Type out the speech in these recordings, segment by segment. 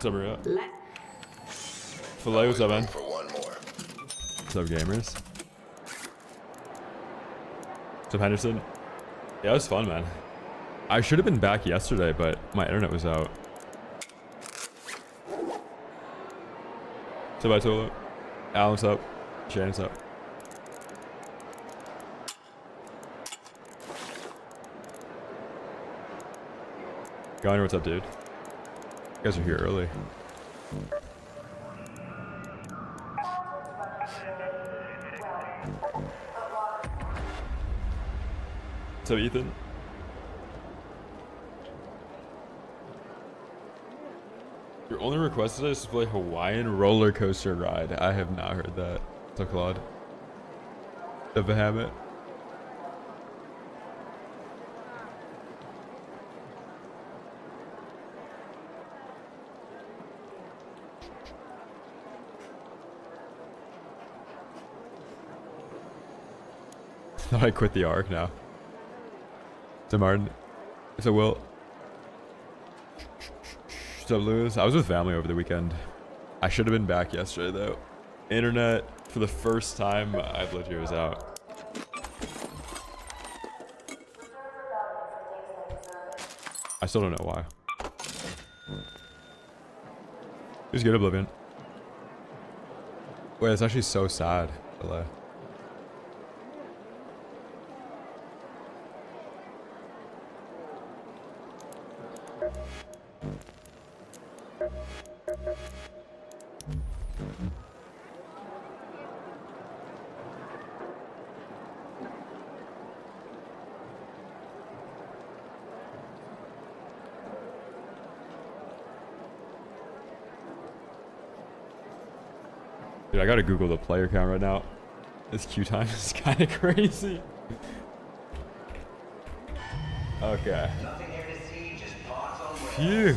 What's up, Maria? Filet, what's up, man? What's up, gamers? What's up, Henderson? Yeah, it was fun, man. I should have been back yesterday, but my internet was out. So bye, Tolo. Alan's up. Shane's up. Gunner, what's up, dude? You guys are here early. What's up, Ethan? Your only request today is to play Hawaiian roller coaster ride. I have not heard that. So Claude. The Bahamut. Thought I quit the arc now. So Martin. So Will. What's up, Lewis? I was with family over the weekend. I should have been back yesterday though. Internet for the first time I've lived here was out. I still don't know why. It was good, Oblivion. Wait, it's actually so sad. LA. Dude, I gotta Google the player count right now. This queue time is kind of crazy. Okay. Phew.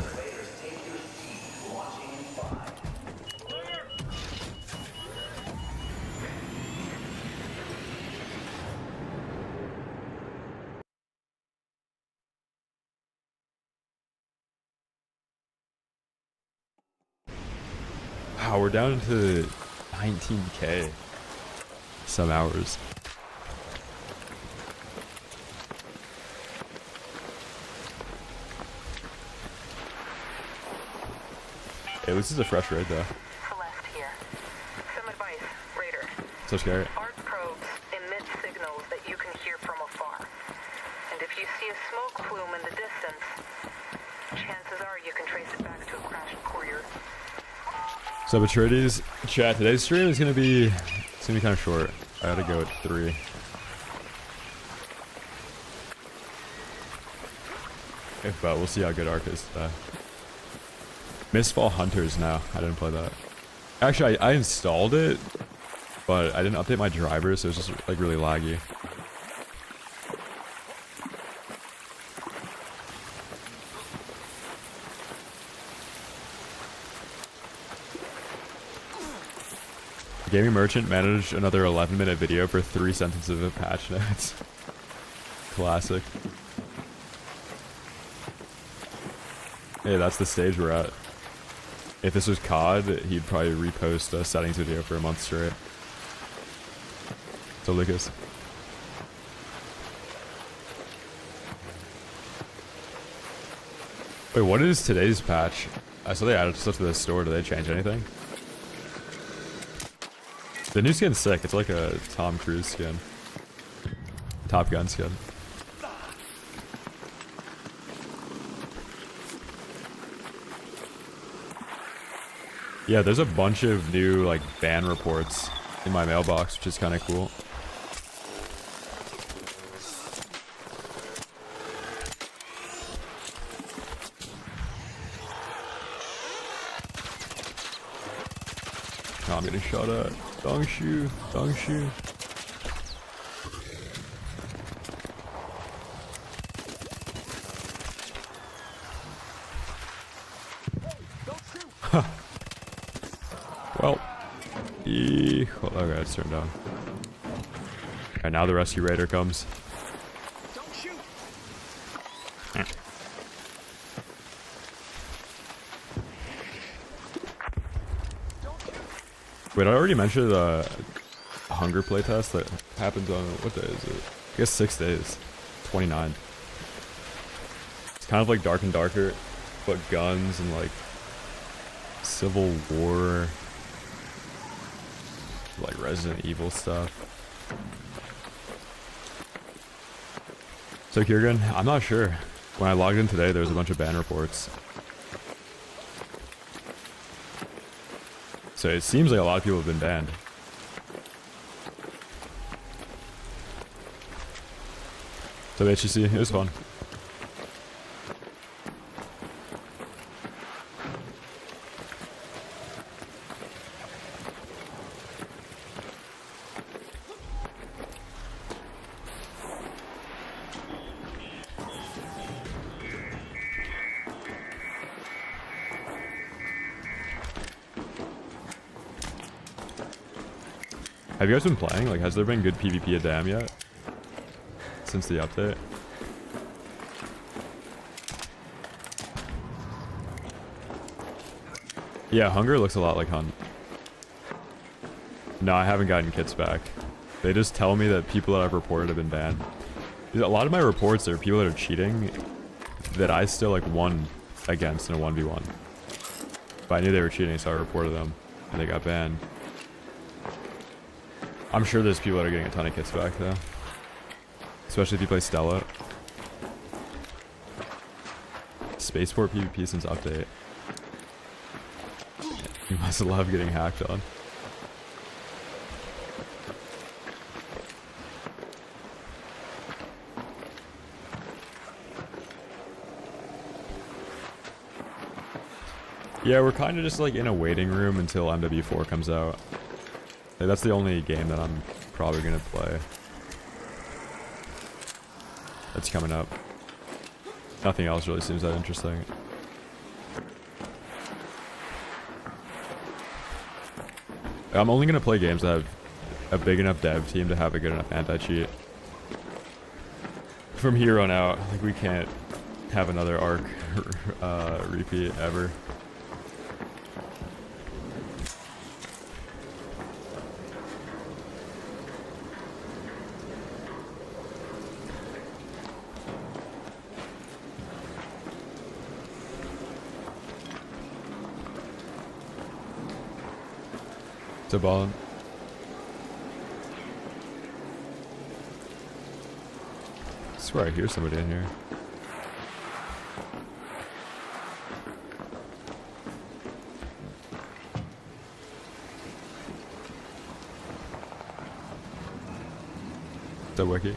Wow, we're down to 19K some hours. Hey, this is a fresh raid though. Celeste here. Some advice, Raider. So scary. Arc probes emit signals that you can hear from afar. And if you see a smoke plume in the distance, chances are you can trace it back to a crashed courier. So Matrides, chat, today's stream is gonna be kind of short. I gotta go at 3. But we'll see how good Arc is today. Mistfall Hunters now. I didn't play that. Actually, I installed it, but I didn't update my driver, so it was just like really laggy. Gaming Merchant managed another 11-minute video for 3 sentences of patch notes. Classic. Hey, that's the stage we're at. If this was COD, he'd probably repost a settings video for a month straight. So Lucas. Wait, what is today's patch? I saw they added stuff to the store. Did they change anything? The new skin's sick. It's like a Tom Cruise skin. Top Gun skin. Yeah, there's a bunch of new like ban reports in my mailbox, which is kind of cool. Oh, I'm getting shot at. Dongshu, Dongshu. Well, okay, it's turned down. Okay, now the rescue raider comes. Don't shoot. Wait, I already mentioned the hunger playtest that happens on, what day is it? I guess 6 days. 29. It's kind of like Dark and Darker, but guns and like Civil War, like Resident Evil stuff. So Kieran, I'm not sure. When I logged in today, there was a bunch of ban reports. So it seems like a lot of people have been banned. So HCC, it was fun. Have you guys been playing? Like, has there been good PvP at Dam yet? Since the update? Yeah, Hunger looks a lot like Hunt. No, I haven't gotten kits back. They just tell me that people that I've reported have been banned. A lot of my reports are people that are cheating that I still like won against in a 1v1. But I knew they were cheating, so I reported them, and they got banned. I'm sure there's people that are getting a ton of kits back though. Especially if you play Stella. Spaceport PvP since update. You must love getting hacked on. Yeah, we're kind of just like in a waiting room until MW4 comes out. Like, that's the only game that I'm probably gonna play. That's coming up. Nothing else really seems that interesting. I'm only gonna play games that have a big enough dev team to have a good enough anti-cheat. From here on out, like we can't have another arc repeat ever. To ballin'. I swear I hear somebody in here. The wiki?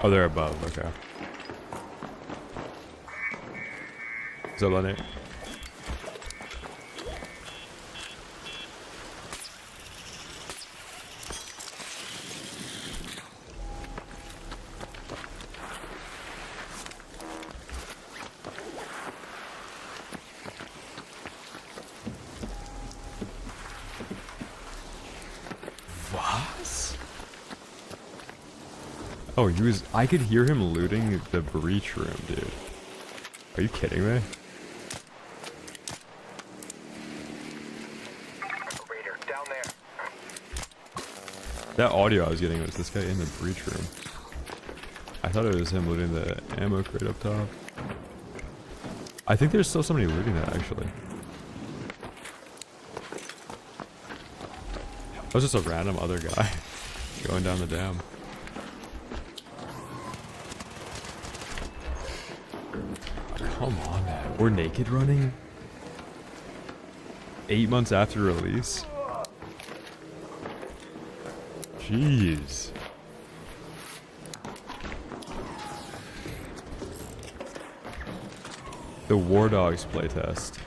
Oh, they're above, okay. Is that Lenny? Oh, he was. I could hear him looting the breach room, dude. Are you kidding me? Raider, down there. That audio I was getting was this guy in the breach room. I thought it was him looting the ammo crate up top. I think there's still somebody looting that, actually. That was just a random other guy going down the dam. Come on, man. We're naked running? 8 months after release? Jeez. The War Dogs playtest.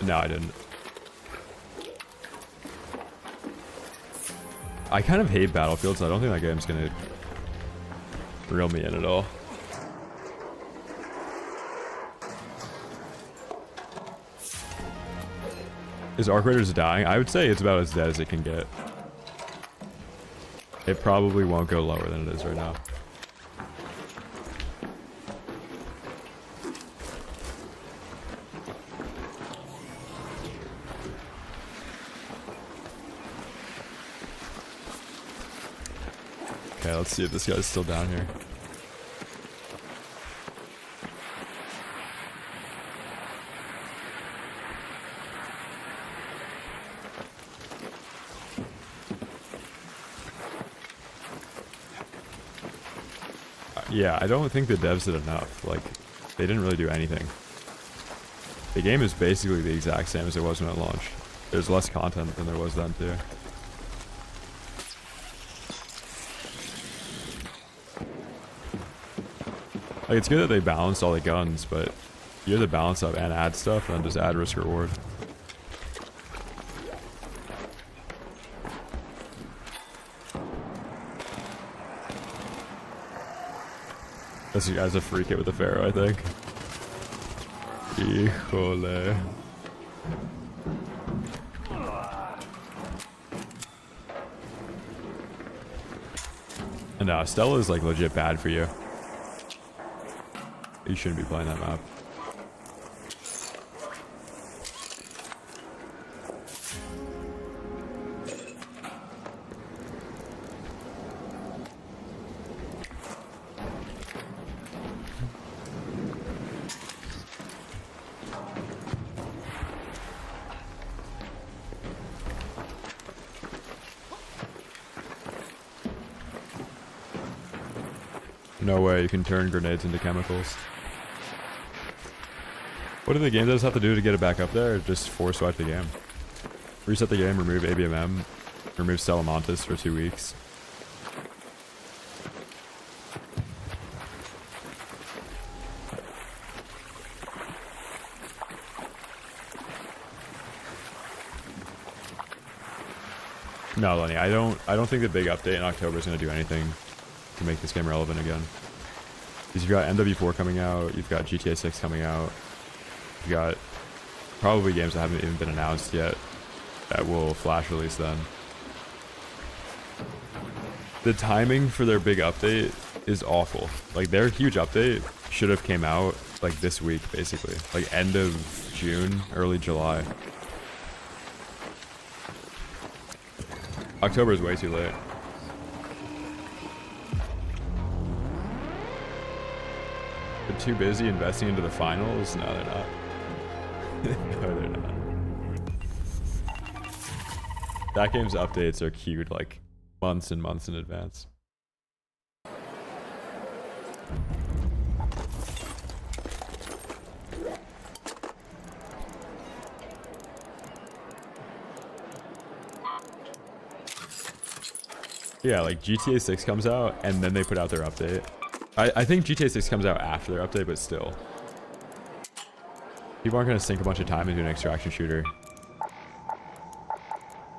No, I didn't. I kind of hate Battlefield, so I don't think that game's gonna reel me in at all. Is Arc Raiders dying? I would say it's about as dead as it can get. It probably won't go lower than it is right now. Okay, let's see if this guy's still down here. Yeah, I don't think the devs did enough. Like, they didn't really do anything. The game is basically the exact same as it was when it launched. There's less content than there was then, too. Like, it's good that they balanced all the guns, but you have to balance up and add stuff, and then just add risk reward. This guy's a free kit with the Pharaoh, I think. Híjole. No, Stella is like legit bad for you. You shouldn't be playing that map. No way you can turn grenades into chemicals. What do the game devs have to do to get it back up there? Or just force wipe the game? Reset the game, remove ABMM, remove Salamantis for 2 weeks. No, Lenny, I don't think the big update in October is going to do anything to make this game relevant again. Because you've got MW4 coming out, you've got GTA 6 coming out, you've got probably games that haven't even been announced yet that will flash release then. The timing for their big update is awful. Like, their huge update should have came out like this week, basically. Like end of June, early July. October is way too late. They're too busy investing into the finals? No, they're not. No, they're not. That game's updates are queued like months and months in advance. Yeah, like GTA 6 comes out and then they put out their update. I think GTA 6 comes out after their update, but still. People aren't going to sink a bunch of time into an extraction shooter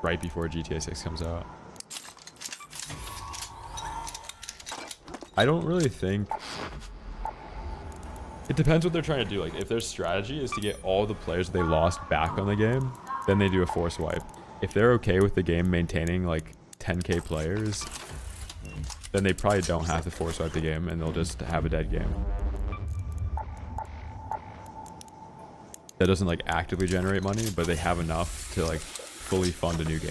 right before GTA 6 comes out. I don't really think... It depends what they're trying to do. Like, if their strategy is to get all the players they lost back on the game, then they do a force wipe. If they're okay with the game maintaining, like, 10k players, then they probably don't have to force wipe the game and they'll just have a dead game. That doesn't like actively generate money, but they have enough to like fully fund a new game.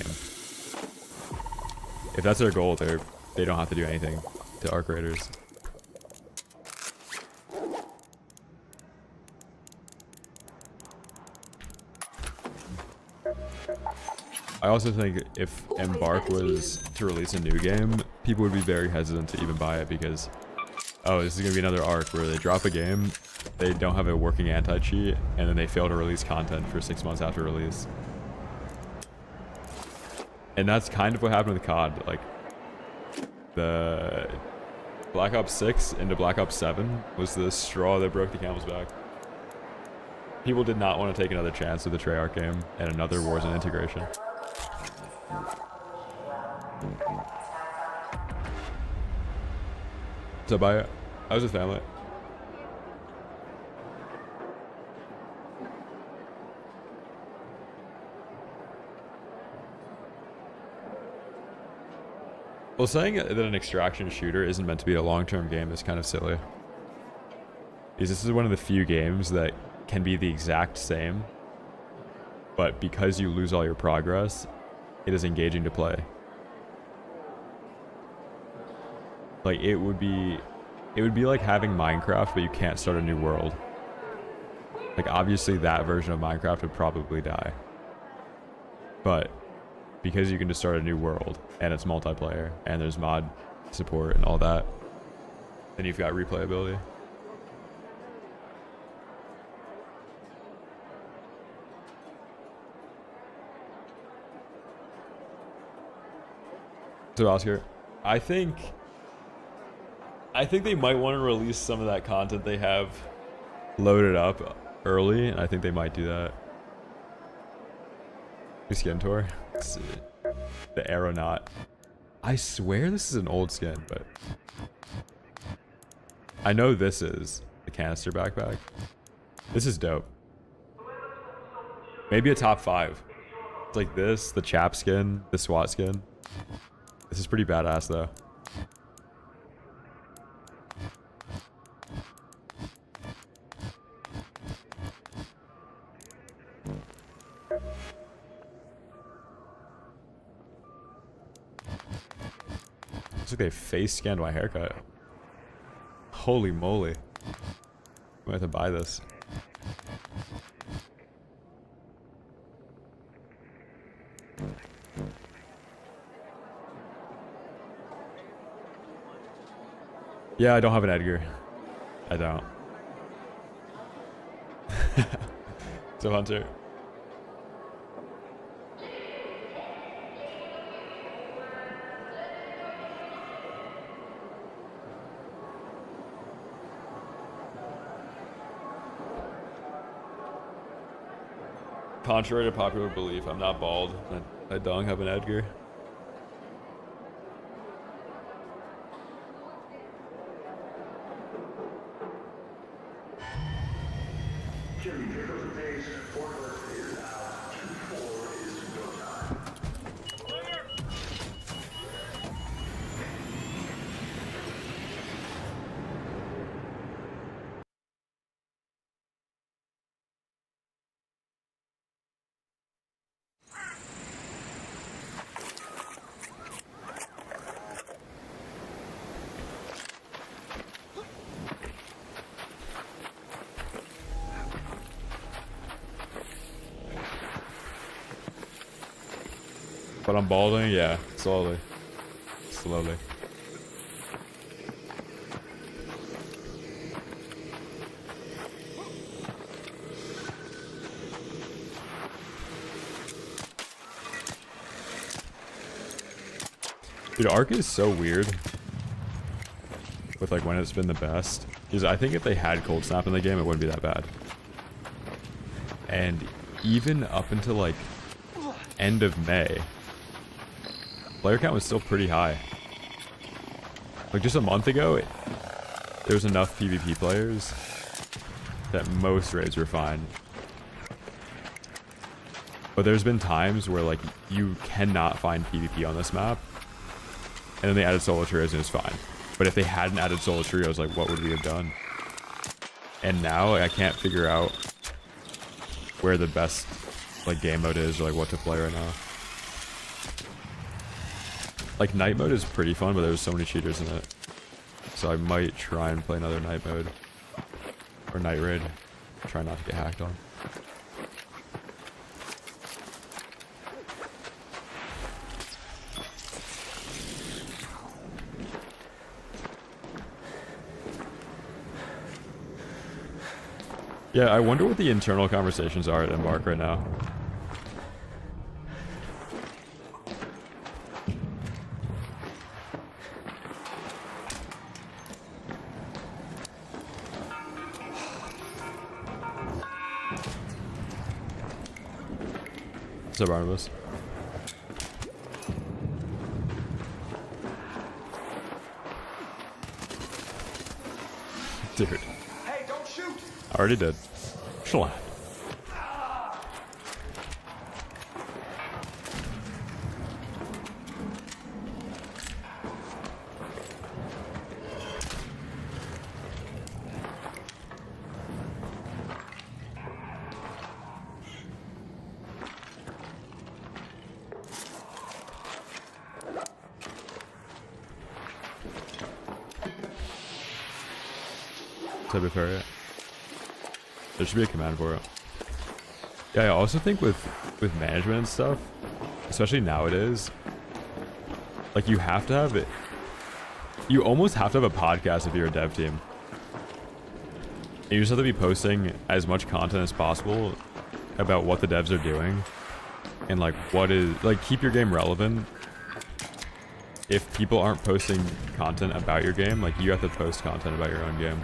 If that's their goal, they don't have to do anything to arc raiders. I also think if Embark was to release a new game, people would be very hesitant to even buy it because, oh, this is going to be another arc where they drop a game, they don't have a working anti-cheat, and then they fail to release content for 6 months after release. And that's kind of what happened with COD. Like, the Black Ops 6 into Black Ops 7 was the straw that broke the camel's back. People did not want to take another chance with the Treyarch game and another Warzone integration. So buy it. I was with family. Well, saying that an extraction shooter isn't meant to be a long-term game is kind of silly. Because this is one of the few games that can be the exact same, but because you lose all your progress, it is engaging to play. Like it would be like having Minecraft, but you can't start a new world. Like obviously that version of Minecraft would probably die. But because you can just start a new world and it's multiplayer and there's mod support and all that, then you've got replayability. So Oscar, I think they might want to release some of that content they have loaded up early, and I think they might do that. New skin tour. Let's see. The aeronaut. I swear this is an old skin, but I know this is the canister backpack. This is dope. Maybe a top 5. It's like this, the chap skin, the SWAT skin. This is pretty badass though. Looks like they face scanned my haircut. Holy moly. I'm gonna have to buy this. Yeah, I don't have an Edgar. I don't. So Hunter. Contrary to popular belief, I'm not bald. I don't have an Edgar. But I'm balding, yeah, slowly. Slowly. Dude, Ark is so weird with like when it's been the best. Because I think if they had Cold Snap in the game, it wouldn't be that bad. And even up until like end of May, player count was still pretty high. Like just a month ago, there was enough PvP players that most raids were fine. But there's been times where like you cannot find PvP on this map, and then they added solo trios and it was fine. But if they hadn't added solo trios, like what would we have done? And now like, I can't figure out where the best like game mode is or like what to play right now. Like night mode is pretty fun, but there's so many cheaters in it. So I might try and play another night mode or night raid. Try not to get hacked on. Yeah, I wonder what the internal conversations are at Embark right now. What's up, Barnabas? Dude. Hey, don't shoot! I already did. Chill out. type of area. There should be a command for it. Yeah, I also think with management and stuff, especially nowadays, like you have to have it. You almost have to have a podcast if you're a dev team. And you just have to be posting as much content as possible about what the devs are doing and like what is like keep your game relevant. If people aren't posting content about your game, like you have to post content about your own game.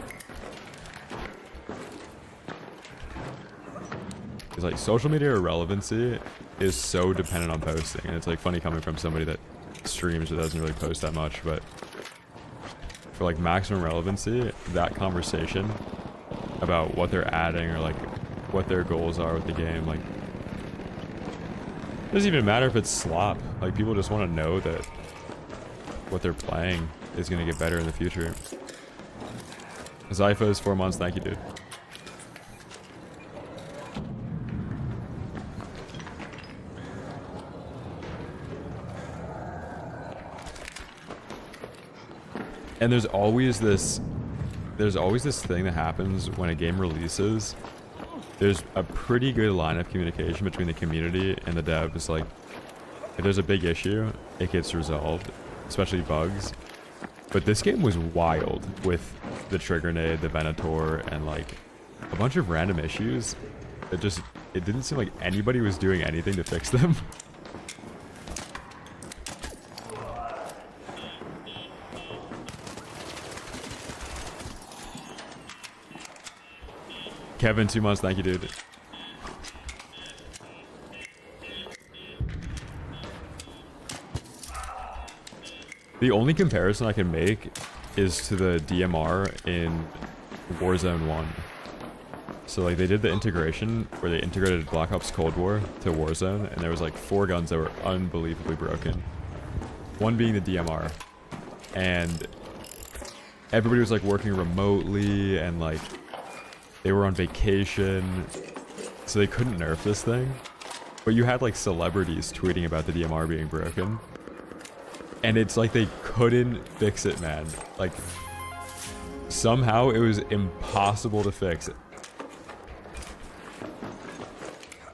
It's like social media relevancy is so dependent on posting, and it's like funny coming from somebody that streams that doesn't really post that much, but for like maximum relevancy, that conversation about what they're adding or like what their goals are with the game, like it doesn't even matter if it's slop. Like people just want to know that what they're playing is going to get better in the future. Zypha is 4 months, thank you, dude. And there's always this thing that happens when a game releases. There's a pretty good line of communication between the community and the devs. Like, if there's a big issue, it gets resolved, especially bugs. But this game was wild with the trigger nade, the Venator, and like a bunch of random issues. It didn't seem like anybody was doing anything to fix them. Kevin, 2 months, thank you, dude. The only comparison I can make is to the DMR in Warzone 1. So like they did the integration where they integrated Black Ops Cold War to Warzone, and there was like 4 guns that were unbelievably broken. One being the DMR. And everybody was like working remotely and like they were on vacation, so they couldn't nerf this thing. But you had like celebrities tweeting about the DMR being broken. And it's like they couldn't fix it, man. Like, somehow it was impossible to fix it.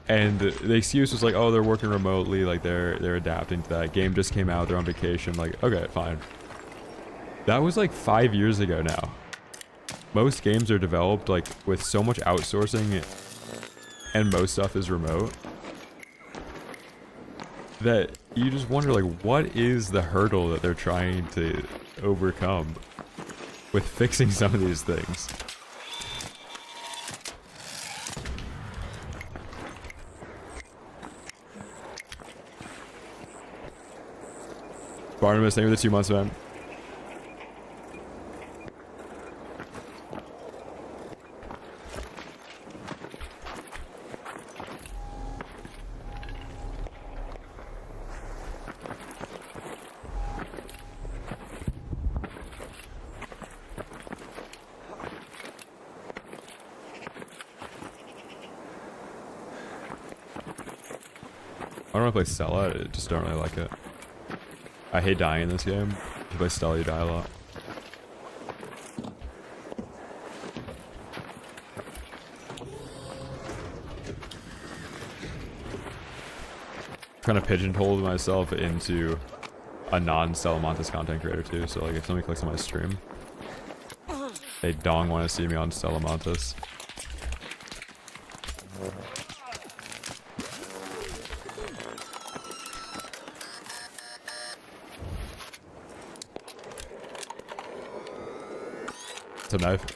And the excuse was like, oh, they're working remotely, like they're adapting to that. Game just came out, they're on vacation, like, okay, fine. That was like 5 years ago now. Most games are developed like with so much outsourcing and most stuff is remote that you just wonder like what is the hurdle that they're trying to overcome with fixing some of these things. Barnabas, thank you for the 2 months, man. I don't know if I play Stella, I just don't really like it. I hate dying in this game. If you play Stella, you die a lot. Kind of pigeonholed myself into a non-Stella Montes content creator too, so like if somebody clicks on my stream, they dong want to see me on Stella Montes. It's a knife.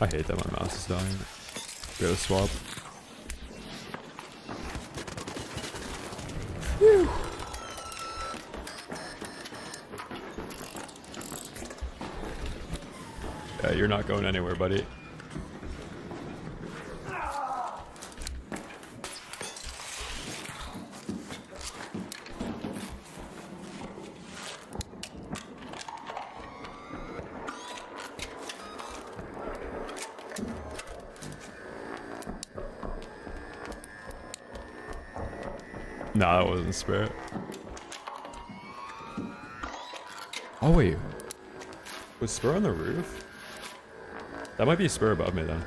I hate that my mouse is dying. Go swap. Whew. Yeah, you're not going anywhere, buddy. Nah, that wasn't Spirit. Oh wait, was Spur on the roof? That might be Spur above me then.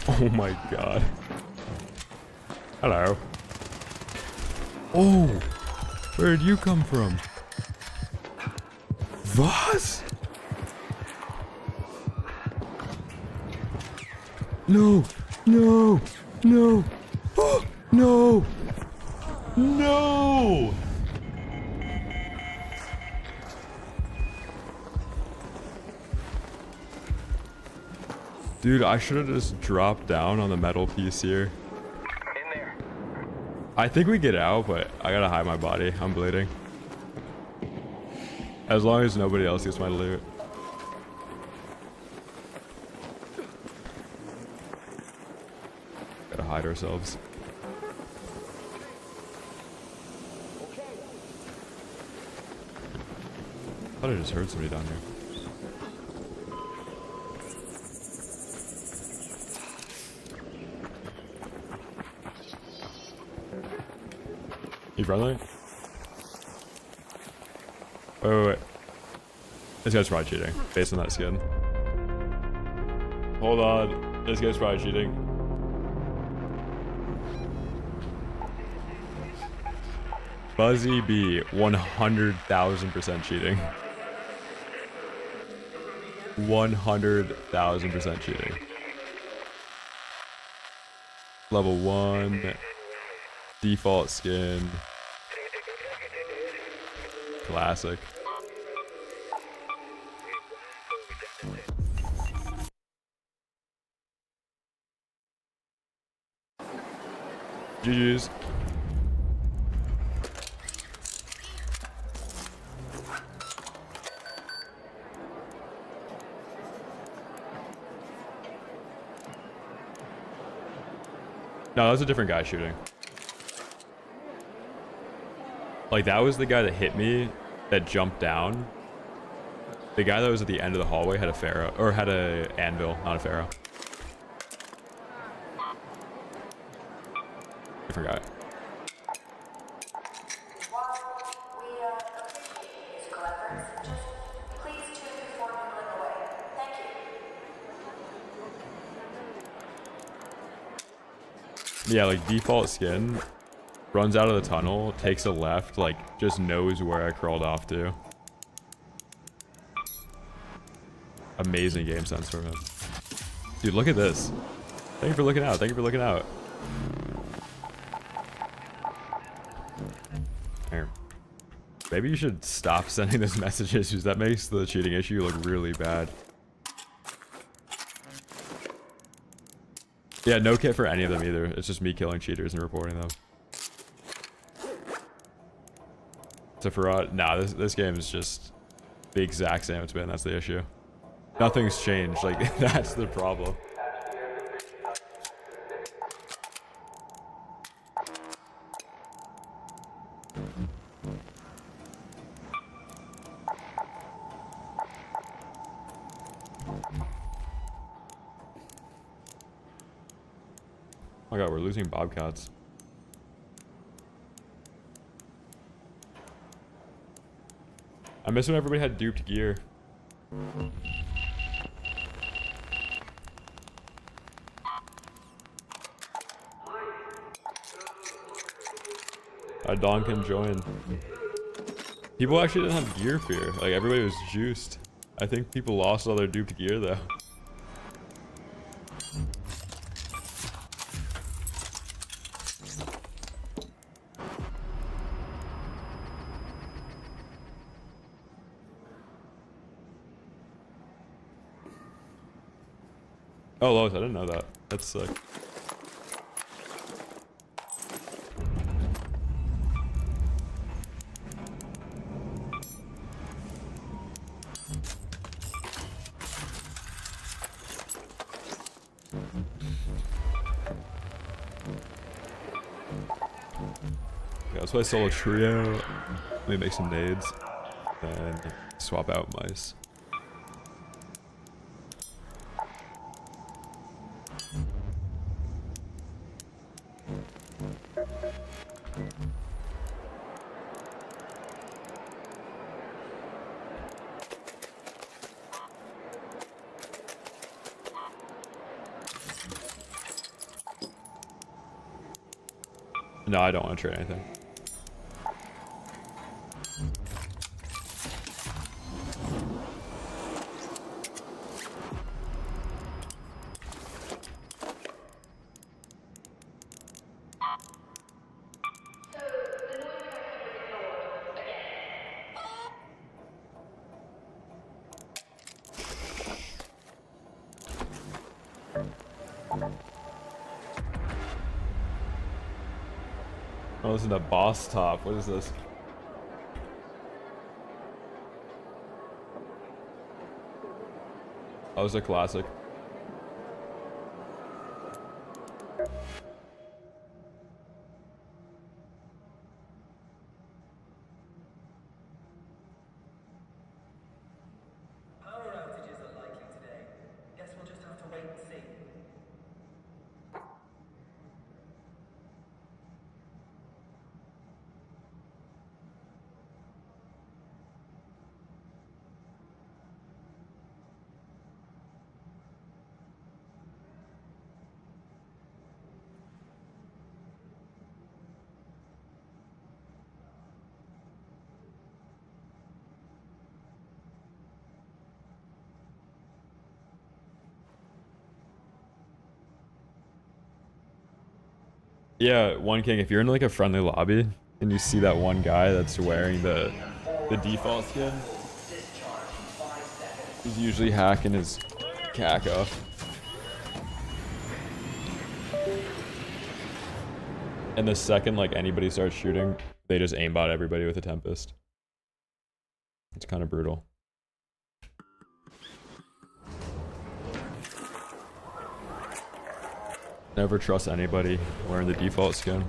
Oh my god. Hello. Oh! Where did you come from? Was? No! No! No! Oh! No! No! Dude, I should have just dropped down on the metal piece here. In there. I think we get out, but I gotta hide my body. I'm bleeding. As long as nobody else gets my loot. Gotta hide ourselves. I thought I just heard somebody down here. You friendly? Wait. This guy's probably cheating, based on that skin. Hold on. This guy's probably cheating. Buzzy B, 100,000% cheating. 100,000% cheating. Level 1. Default skin. Classic. GG's. No, that was a different guy shooting. Like, that was the guy that hit me, that jumped down. The guy that was at the end of the hallway had a Pharaoh, or had a anvil, not a Pharaoh. Different guy. Yeah, like default skin, runs out of the tunnel, takes a left, like just knows where I crawled off to. Amazing game sense from him. Dude, look at this. Thank you for looking out. Thank you for looking out. Here. Maybe you should stop sending those messages because that makes the cheating issue look really bad. Yeah, no kit for any of them either. It's just me killing cheaters and reporting them. So for nah, this game is just the exact same it's been. That's the issue. Nothing's changed. Like, that's the problem. my god, we're losing bobcats. I miss when everybody had duped gear. Don can join. People actually didn't have gear fear. Like, everybody was juiced. I think people lost all their duped gear, though. Oh, Lois, I didn't know that. That's sick. Yeah, let's play solo trio. Let me make some nades. And swap out mice. No, I don't want to trade anything. Oh, listen to Boss Top. What is this? That was a classic. Power outages are likely today. Guess we'll just have to wait and see. Yeah, One King, if you're in like a friendly lobby and you see that one guy that's wearing the default skin, he's usually hacking his cack off. And the second like anybody starts shooting, they just aimbot everybody with a Tempest. It's kind of brutal. Never trust anybody wearing the default skin.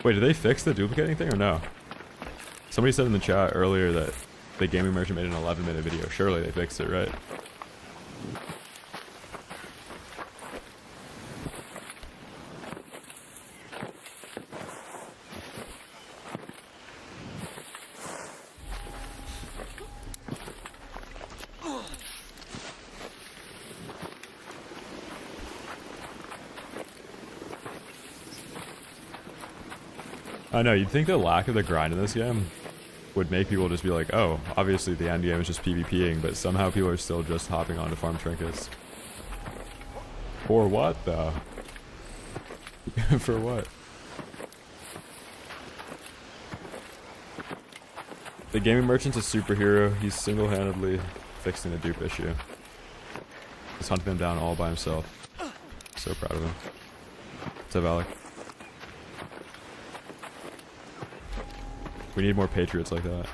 Wait, did they fix the duplicating thing or no? Somebody said in the chat earlier that the gaming merchant made an 11-minute video. Surely they fixed it, right? I know, you'd think the lack of the grind in this game would make people just be like, oh, obviously the end game is just PvPing, but somehow people are still just hopping on to farm trinkets. For what, though? For what? The gaming merchant's a superhero. He's single-handedly fixing the dupe issue. He's hunting them down all by himself. So proud of him. What's up, Alec? We need more patriots like that.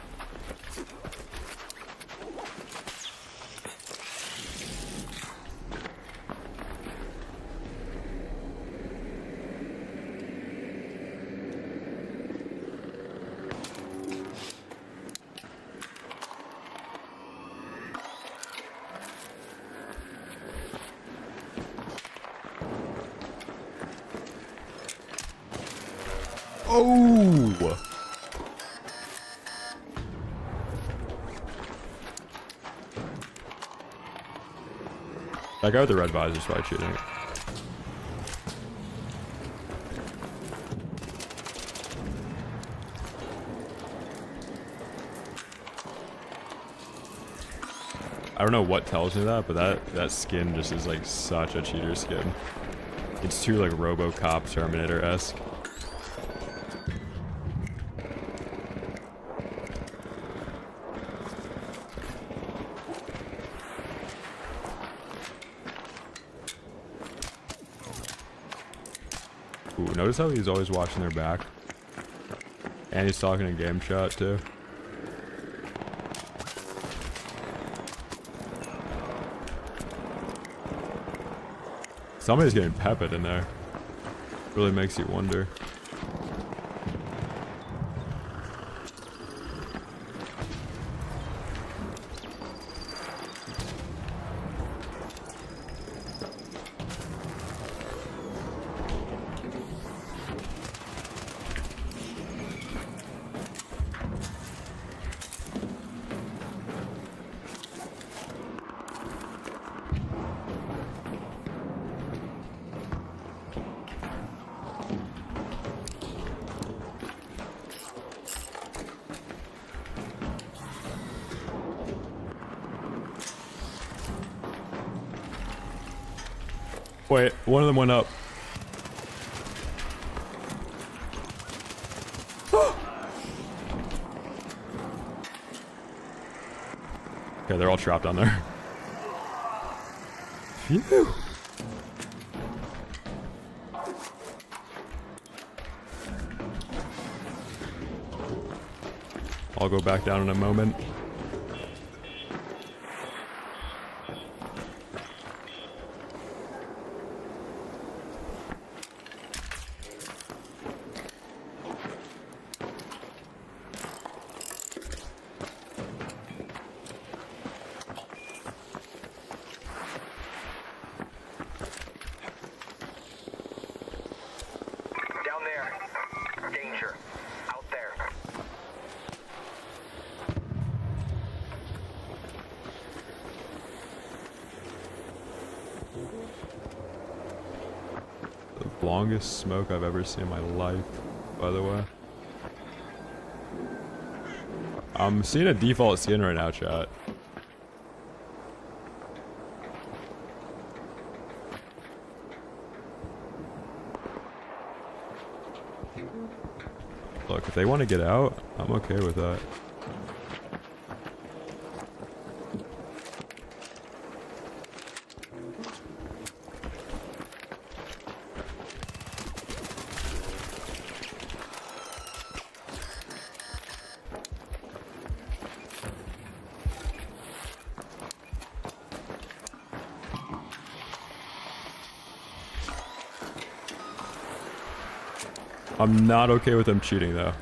Oh! That guy with the red visor is probably cheating. I don't know what tells me that, but that skin just is like such a cheater skin. It's too like RoboCop Terminator-esque. Ooh, notice how he's always watching their back? And he's talking in game chat too. Somebody's getting peppered in there. Really makes you wonder. Wait, one of them went up. Okay, they're all trapped down there. Phew. I'll go back down in a moment. Longest smoke I've ever seen in my life, by the way. I'm seeing a default skin right now, chat. Look, if they want to get out, I'm okay with that. I'm not okay with them cheating though.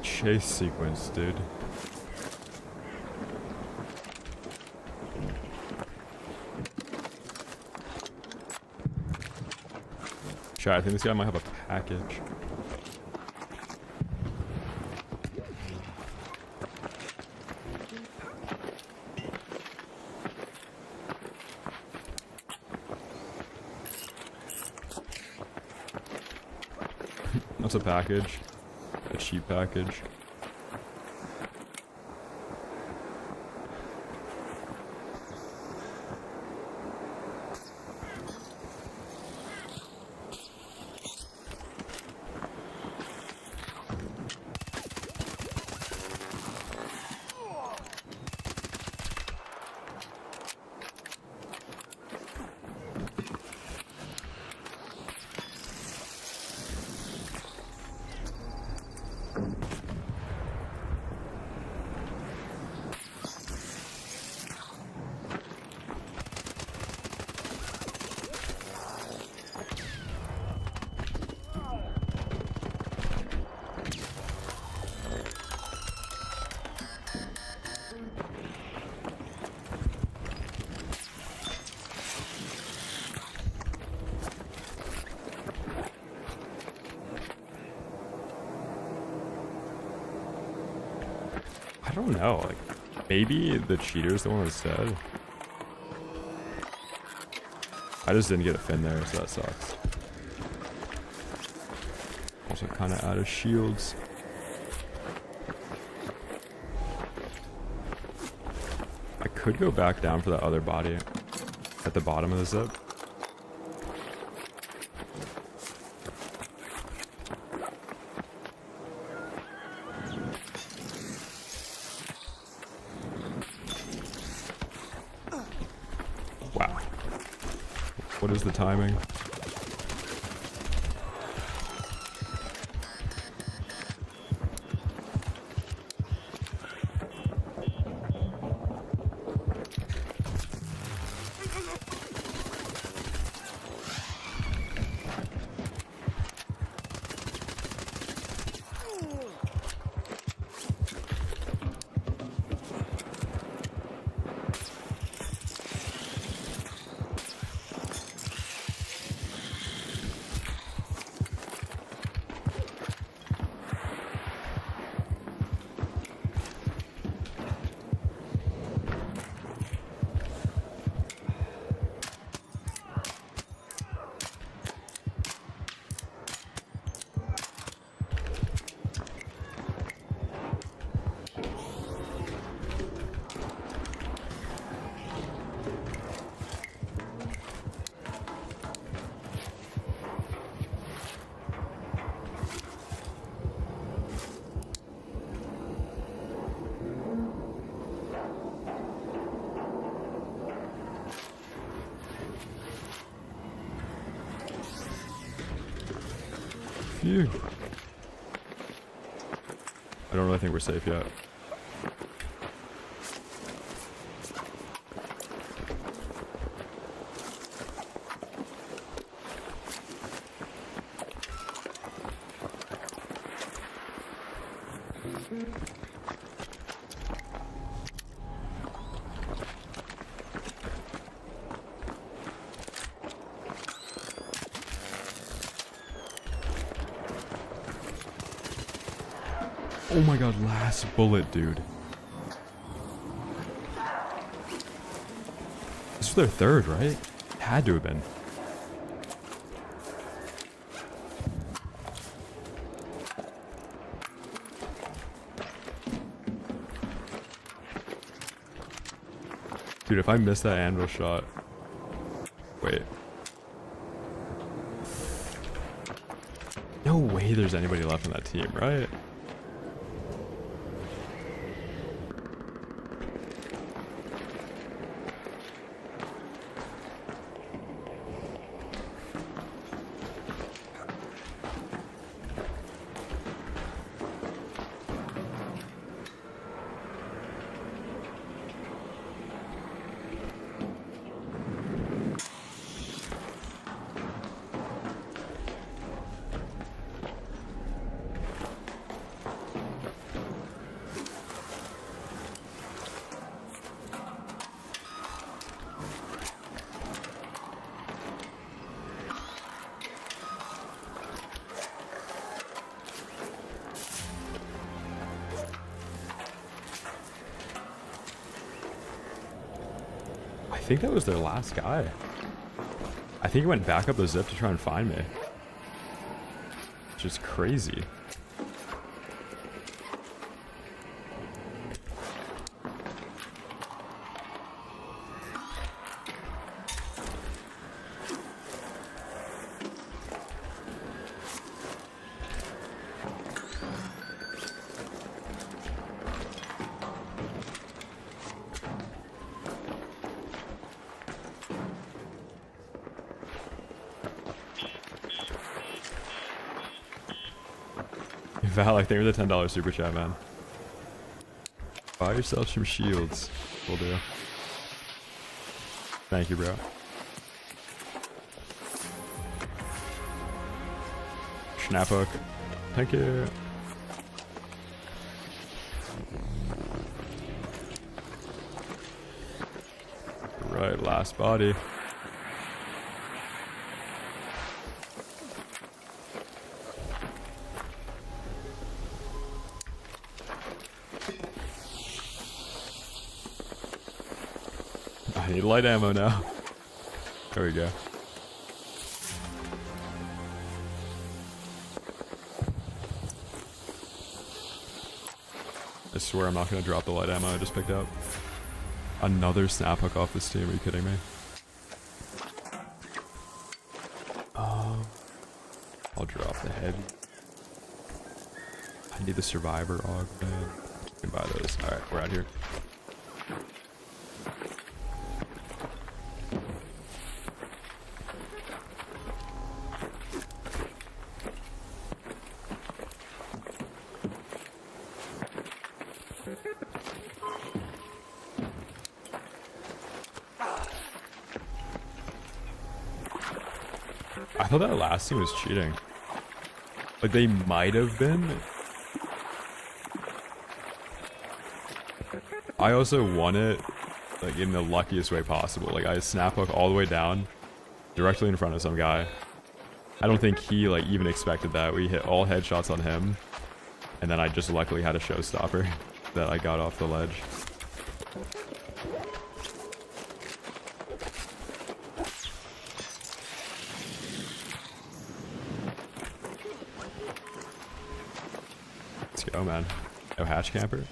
chase sequence, dude. Chat, I think this guy might have a package. That's a package. A cheap package. I don't know, like, maybe the cheater's the one that's dead. I just didn't get a fin there, so that sucks. Also kinda out of shields. I could go back down for that other body at the bottom of the zip. Wow. What is the timing? Phew. I don't really think we're safe yet. Oh my god, last bullet, dude. This was their third, right? Had to have been. Dude, if I miss that anvil shot... Wait. No way there's anybody left on that team, right? think that was their last guy. I think he went back up the zip to try and find me. Which is crazy. Val, thank you for the $10 super chat, man. Buy yourself some shields. Will do. Thank you, bro. Snap hook. Thank you. Right, last body. I need light ammo now. There we go. I swear I'm not gonna drop the light ammo I just picked up. Another snap hook off this team, are you kidding me? I'll drop the heavy. I need the survivor augment. You can buy those. Alright, we're out here. I thought that last team was cheating. Like, they might have been. I also won it, like, in the luckiest way possible. Like, I snap hook all the way down, directly in front of some guy. I don't think he, like, even expected that. We hit all headshots on him, and then I just luckily had a showstopper that I got off the ledge. Let's go, man. No hatch camper.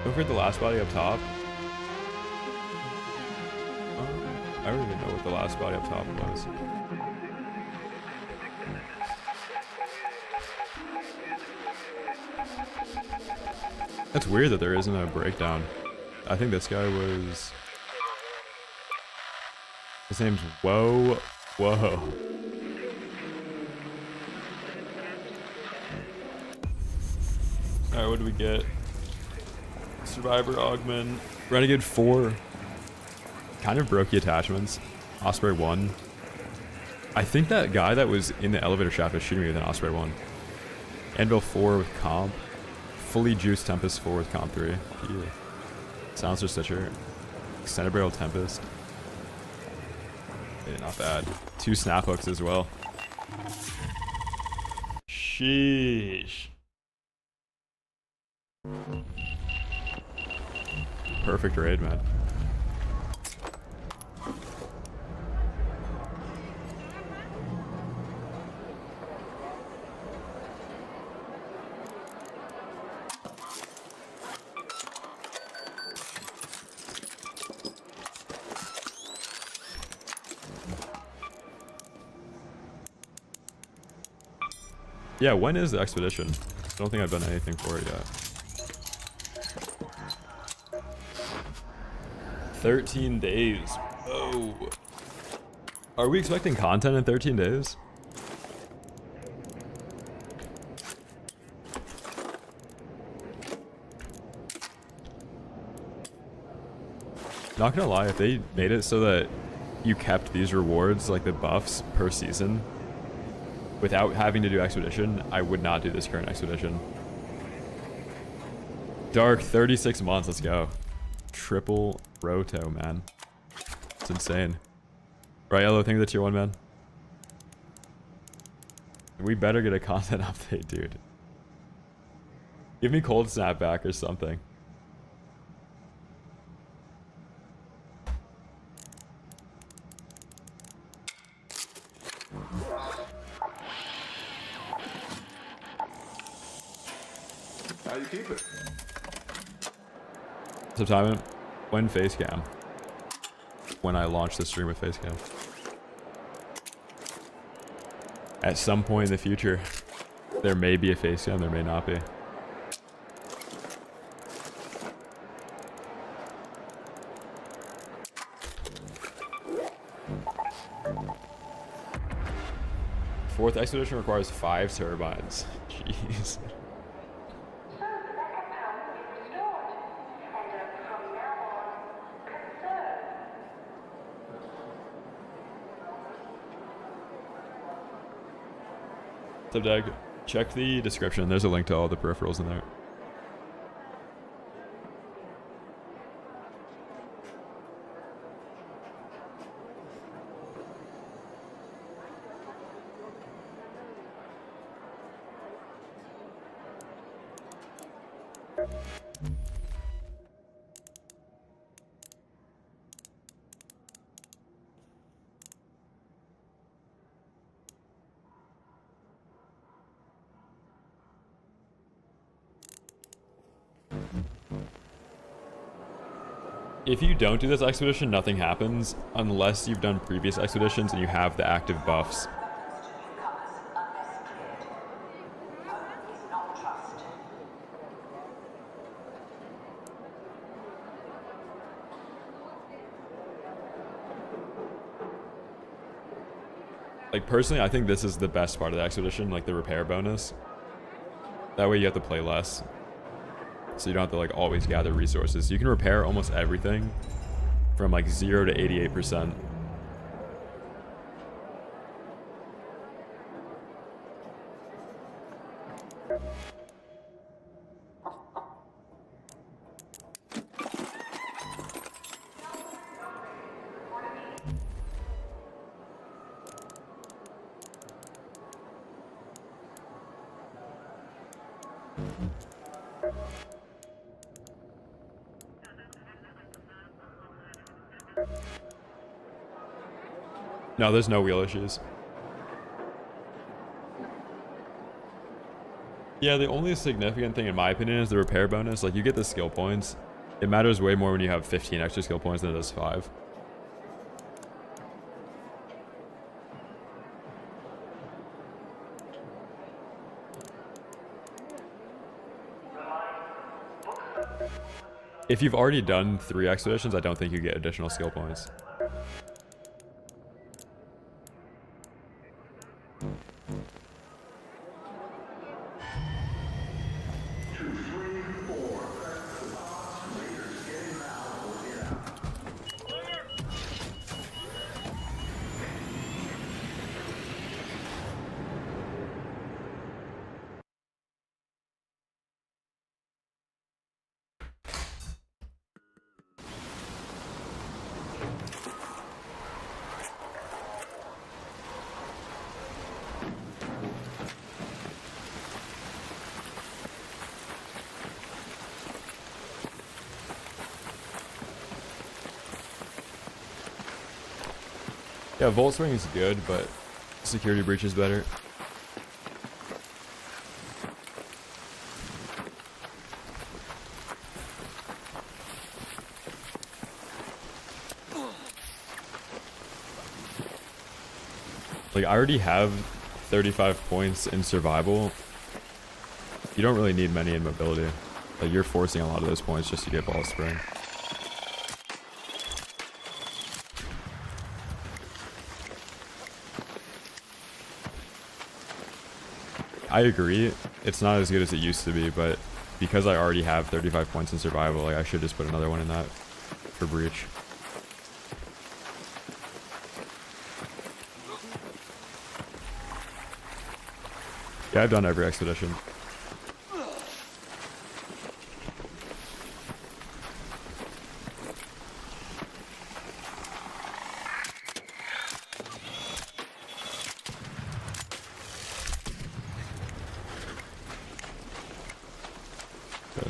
Don't forget the last body up top. I don't even know what the last body up top was. That's weird that there isn't a breakdown. I think this guy was... His name's Whoa. Whoa. Alright, what do we get? Survivor Augment. Renegade 4. Kind of broke the attachments. Osprey 1. I think that guy that was in the elevator shaft was shooting me with an Osprey 1. Anvil 4 with comp. Fully juiced Tempest 4 with comp 3. Yeah. Silencer Stitcher. Extended barrel Tempest. Yeah, not bad. 2 snap hooks as well. Sheesh. Perfect raid, man. Yeah, when is the expedition? I don't think I've done anything for it yet. 13 days. Oh. Are we expecting content in 13 days? Not gonna lie, if they made it so that you kept these rewards, like the buffs per season, without having to do expedition, I would not do this current expedition. Dark, 36 months, let's go. Triple roto, man. It's insane. Right, Yellow, thank you for the tier 1, man. We better get a content update, dude. Give me cold snapback or something. So Simon, when facecam? When I launch the stream with facecam. At some point in the future, there may be a facecam, there may not be. Fourth expedition requires 5 turbines. Jeez. Subdag, check the description. There's a link to all the peripherals in there. If you don't do this expedition, nothing happens unless you've done previous expeditions and you have the active buffs. Like personally, I think this is the best part of the expedition, like the repair bonus. That way you have to play less. So you don't have to like always gather resources. You can repair almost everything from like 0 to 88%. No, there's no wheel issues. Yeah, the only significant thing in my opinion is the repair bonus. Like you get the skill points. It matters way more when you have 15 extra skill points than it does 5. If you've already done 3 expeditions, I don't think you get additional skill points. Yeah, Volt Swing is good, but Security Breach is better. Like, I already have 35 points in survival. You don't really need many in mobility. Like, you're forcing a lot of those points just to get Ball Spring. I agree, it's not as good as it used to be, but because I already have 35 points in survival, like I should just put another one in that for breach. Yeah, I've done every expedition.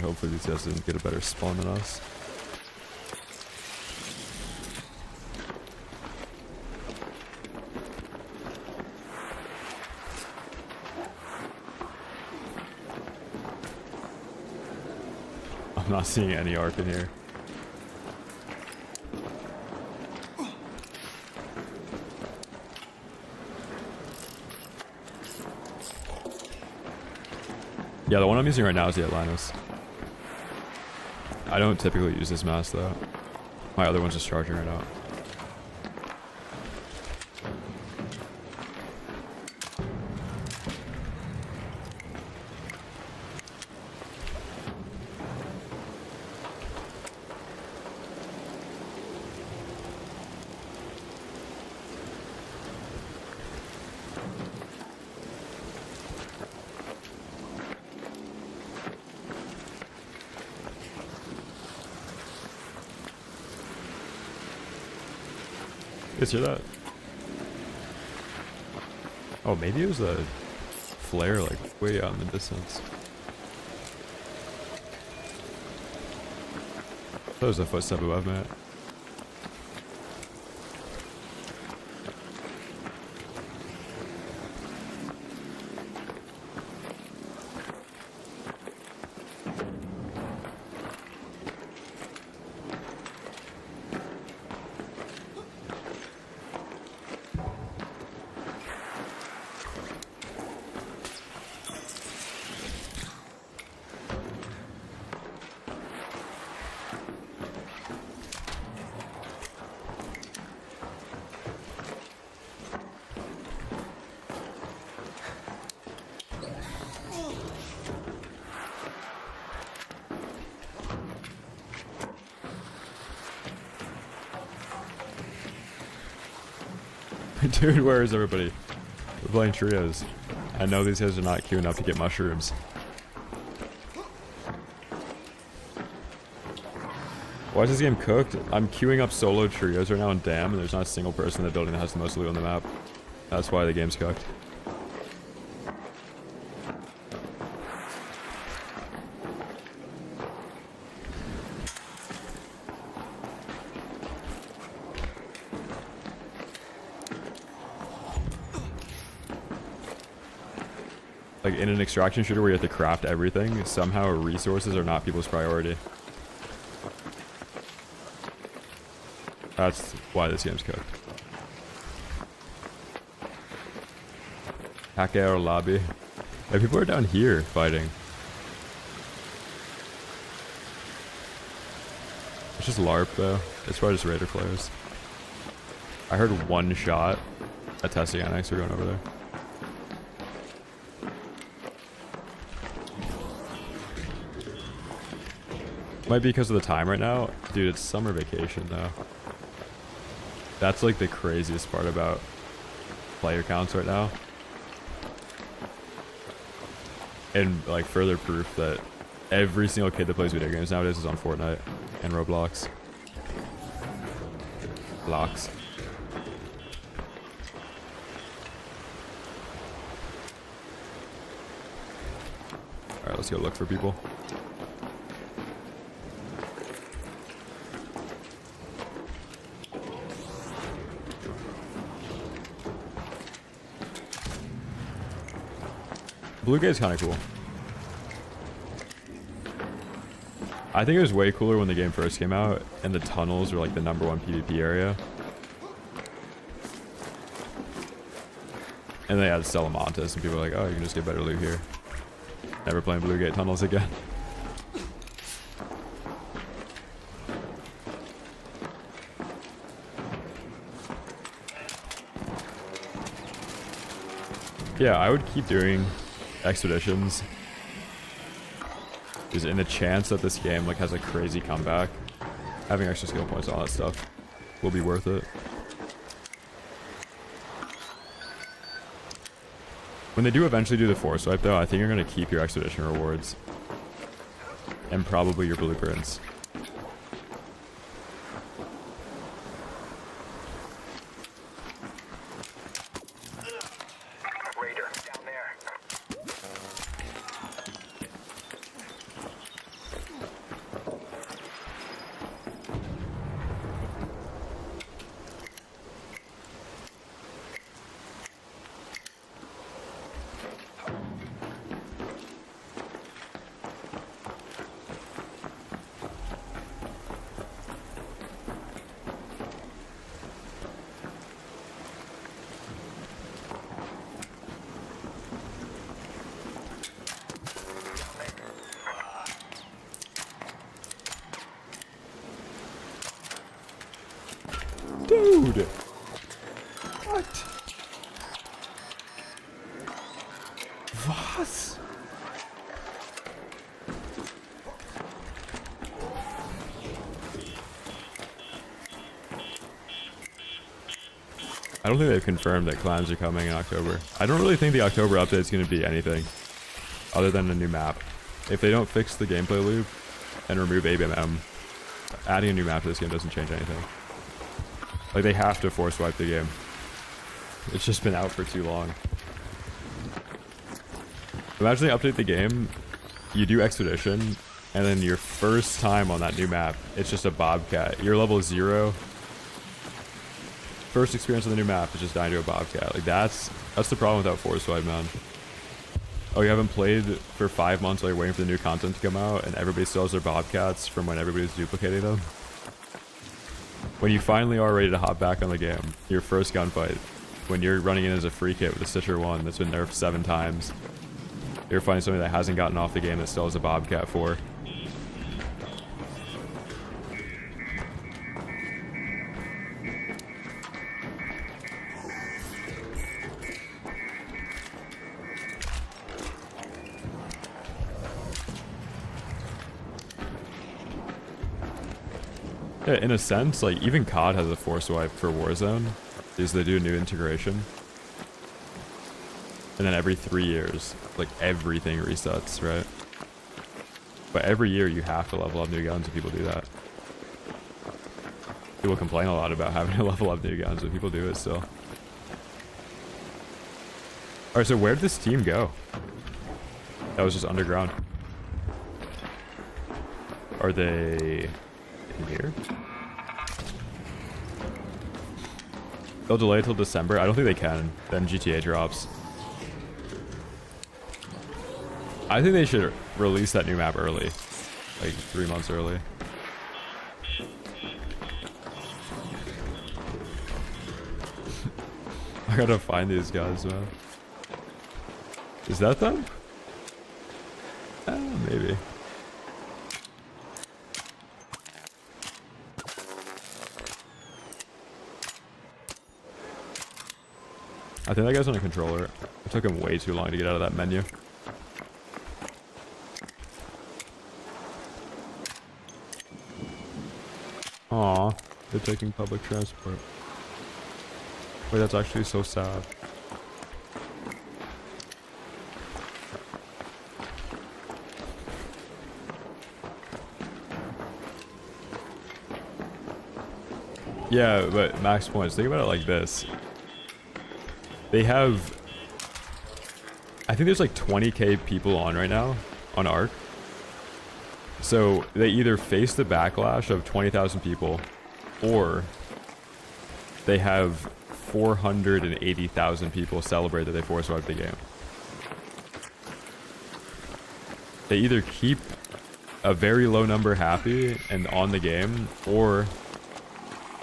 Hopefully these guys didn't get a better spawn than us. I'm not seeing any arc in here. Yeah, the one I'm using right now is the Atlantis. I don't typically use this mask though. My other one's just charging right now. You guys hear that? Oh, maybe it was a flare like way out in the distance. That was a footstep above me. Dude, where is everybody? We're playing trios. I know these guys are not queuing up to get mushrooms. Why is this game cooked? I'm queuing up solo trios right now in Dam, and there's not a single person in the building that has the most loot on the map. That's why the game's cooked. Like in an extraction shooter where you have to craft everything, somehow resources are not people's priority. That's why this game's cooked. Hacker lobby. Hey, people are down here fighting. It's just LARP though. It's probably just Raider players. I heard one shot at testing annex. We're going over there. Might be because of the time right now. Dude, it's summer vacation though. That's like the craziest part about player counts right now. And like further proof that every single kid that plays video games nowadays is on Fortnite and Roblox. Blocks. Alright, let's go look for people. Blue gate's kind of cool. I think it was way cooler when the game first came out and the tunnels were like the #1 PvP area. And they had Salamantis and people were like, oh, you can just get better loot here. Never playing Blue Gate tunnels again. Yeah, I would keep doing expeditions. Is in the chance that this game like has a crazy comeback, having extra skill points and all that stuff will be worth it. When they do eventually do the force wipe though, I think you're going to keep your expedition rewards and probably your blueprints. What? Was? I don't think they've confirmed that clams are coming in October. I don't really think the October update is going to be anything other than a new map. If they don't fix the gameplay loop and remove ABMM, adding a new map to this game doesn't change anything. Like, they have to force wipe the game. It's just been out for too long. Imagine they update the game, you do Expedition, and then your first time on that new map, it's just a Bobcat. You're level 0. First experience on the new map is just dying to a Bobcat. Like, that's the problem without force wipe, man. Oh, you haven't played for 5 months while you're waiting for the new content to come out, and everybody still has their Bobcats from when everybody's duplicating them? When you finally are ready to hop back on the game, your first gunfight, when you're running in as a free kit with a Stitcher 1 that's been nerfed 7 times, you're finding somebody that hasn't gotten off the game that still has a Bobcat 4. Yeah, in a sense, like, even COD has a force wipe for Warzone, is they do a new integration. And then every 3 years, like, everything resets, right? But every year you have to level up new guns if people do that. People complain a lot about having to level up new guns, but people do it still. Alright, so where'd this team go? That was just underground. Are they in here? They'll delay till December. I don't think they can. Then GTA drops. I think they should release that new map early. Like 3 months early. I gotta find these guys, man. Is that them? Maybe. I think that guy's on a controller. It took him way too long to get out of that menu. Aw, they're taking public transport. Wait, that's actually so sad. Yeah, but max points, think about it like this. They have, I think there's like 20k people on right now on ARC. So they either face the backlash of 20,000 people, or they have 480,000 people celebrate that they force wiped the game. They either keep a very low number happy and on the game, or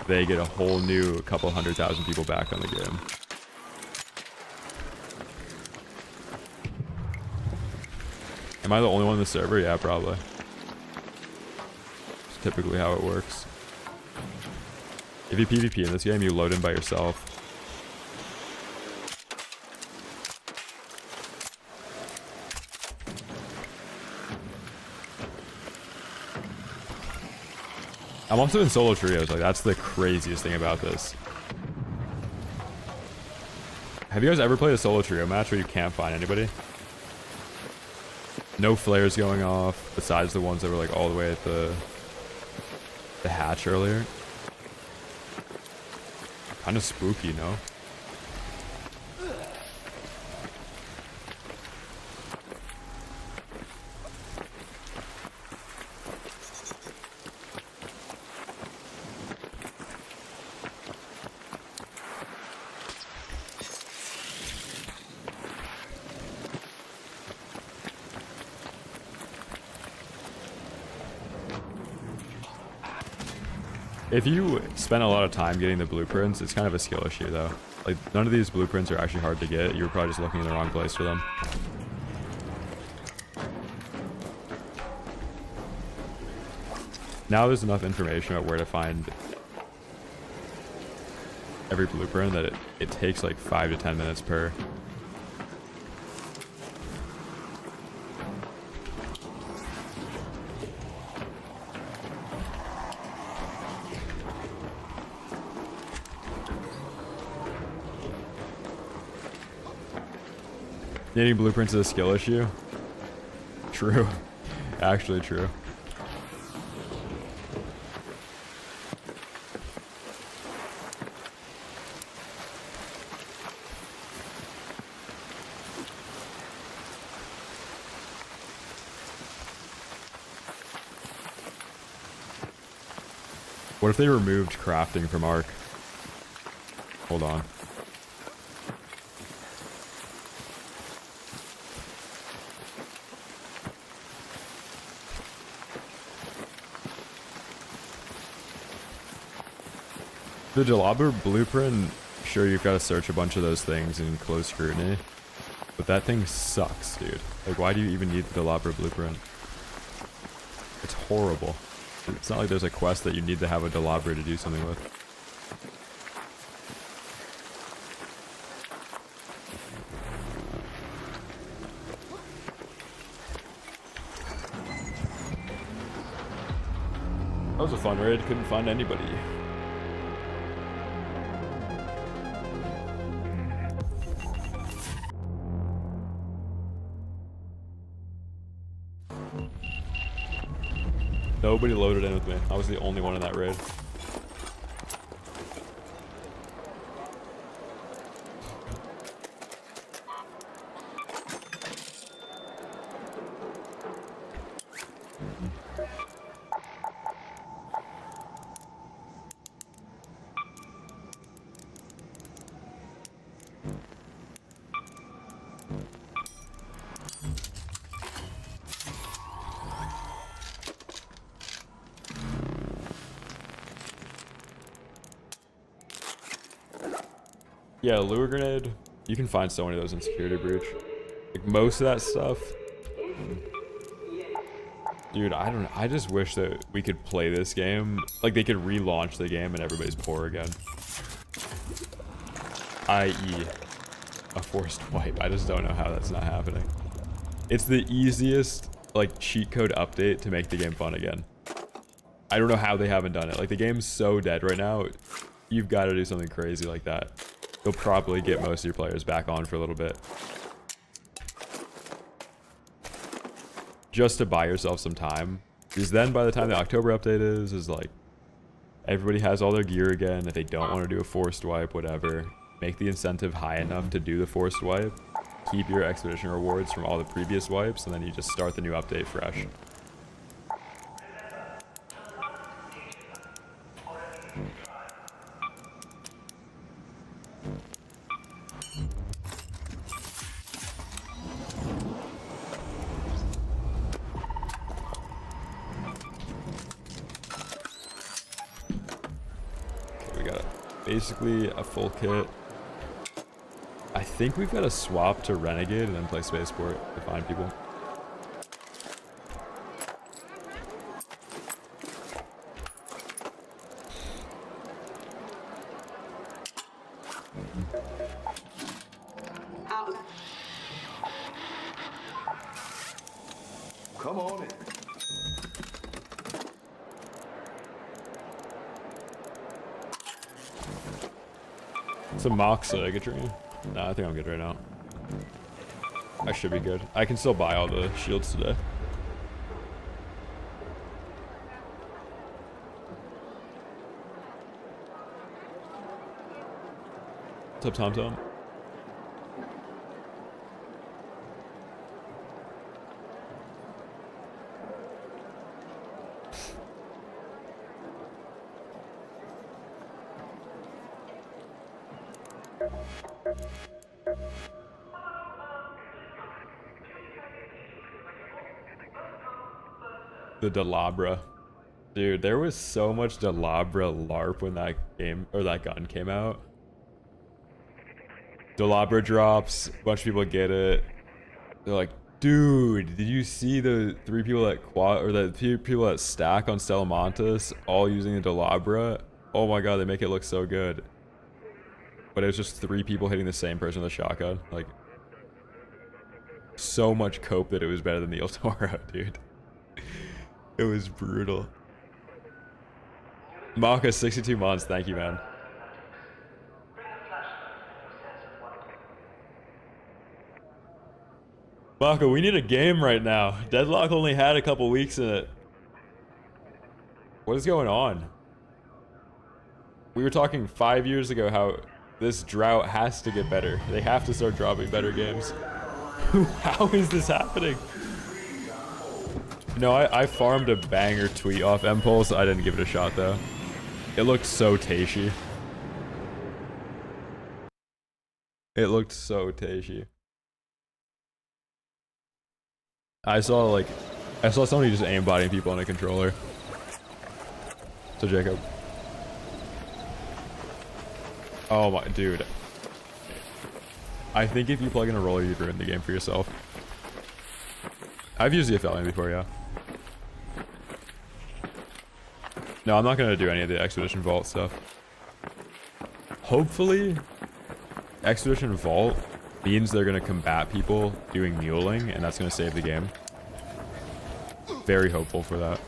they get a whole new couple 100,000 people back on the game. Am I the only one on the server? Yeah, probably. It's typically how it works. If you PvP in this game, you load in by yourself. I'm also in solo trios, like that's the craziest thing about this. Have you guys ever played a solo trio match where you can't find anybody? No flares going off, besides the ones that were like all the way at the hatch earlier. Kind of spooky, no? If you spend a lot of time getting the blueprints, it's kind of a skill issue though. Like, none of these blueprints are actually hard to get. You were probably just looking in the wrong place for them. Now there's enough information about where to find every blueprint that it takes like 5 to 10 minutes per. Needing blueprints is a skill issue? True. Actually true. What if they removed crafting from Ark? Hold on. The Jalabra blueprint, sure, you've got to search a bunch of those things in close scrutiny, but that thing sucks, dude. Like, why do you even need the Jalabra blueprint? It's horrible. It's not like there's a quest that you need to have a Jalabra to do something with. That was a fun raid, couldn't find anybody. Nobody loaded in with me. I was the only one in that raid. Yeah, lure grenade. You can find so many of those in Security Breach. Like most of that stuff. Dude, I just wish that we could play this game. Like they could relaunch the game and everybody's poor again. I.e. a forced wipe. I just don't know how that's not happening. It's the easiest like cheat code update to make the game fun again. I don't know how they haven't done it. Like the game's so dead right now. You've got to do something crazy like that. You'll probably get most of your players back on for a little bit. Just to buy yourself some time. Because then by the time the October update is like, everybody has all their gear again. If they don't want to do a forced wipe, whatever. Make the incentive high enough to do the forced wipe. Keep your expedition rewards from all the previous wipes, and then you just start the new update fresh. Basically a full kit. I think we've got to swap to Renegade and then play Spaceport to find people. Come on in. Some mock circuitry. Nah, I think I'm good right now. I should be good. I can still buy all the shields today. What's up, Tom Tom? The Delabra. Dude, there was so much Delabra LARP when that game, or that gun came out. Delabra drops, a bunch of people get it. They're like, dude, did you see the 3 people that quad, or the 3 people that stack on Stellamontis all using the Delabra? Oh my god, they make it look so good. but it was just 3 people hitting the same person with a shotgun. Like, so much cope that it was better than the El Toro, dude. It was brutal. Maka, 62 months. Thank you, man. Maka, we need a game right now. Deadlock only had a couple weeks in it. What is going on? We were talking 5 years ago how this drought has to get better. They have to start dropping better games. How is this happening? No, I farmed a banger tweet off Impulse. I didn't give it a shot though. It looked so tasty. It looked so tasty. I saw somebody just aimbotting people on a controller. So Jacob. Oh my dude. I think if you plug in a roller, you'd ruin the game for yourself. I've used the FLM before, yeah. No, I'm not gonna do any of the Expedition Vault stuff. Hopefully, Expedition Vault means they're gonna combat people doing muling, and that's gonna save the game. Very hopeful for that.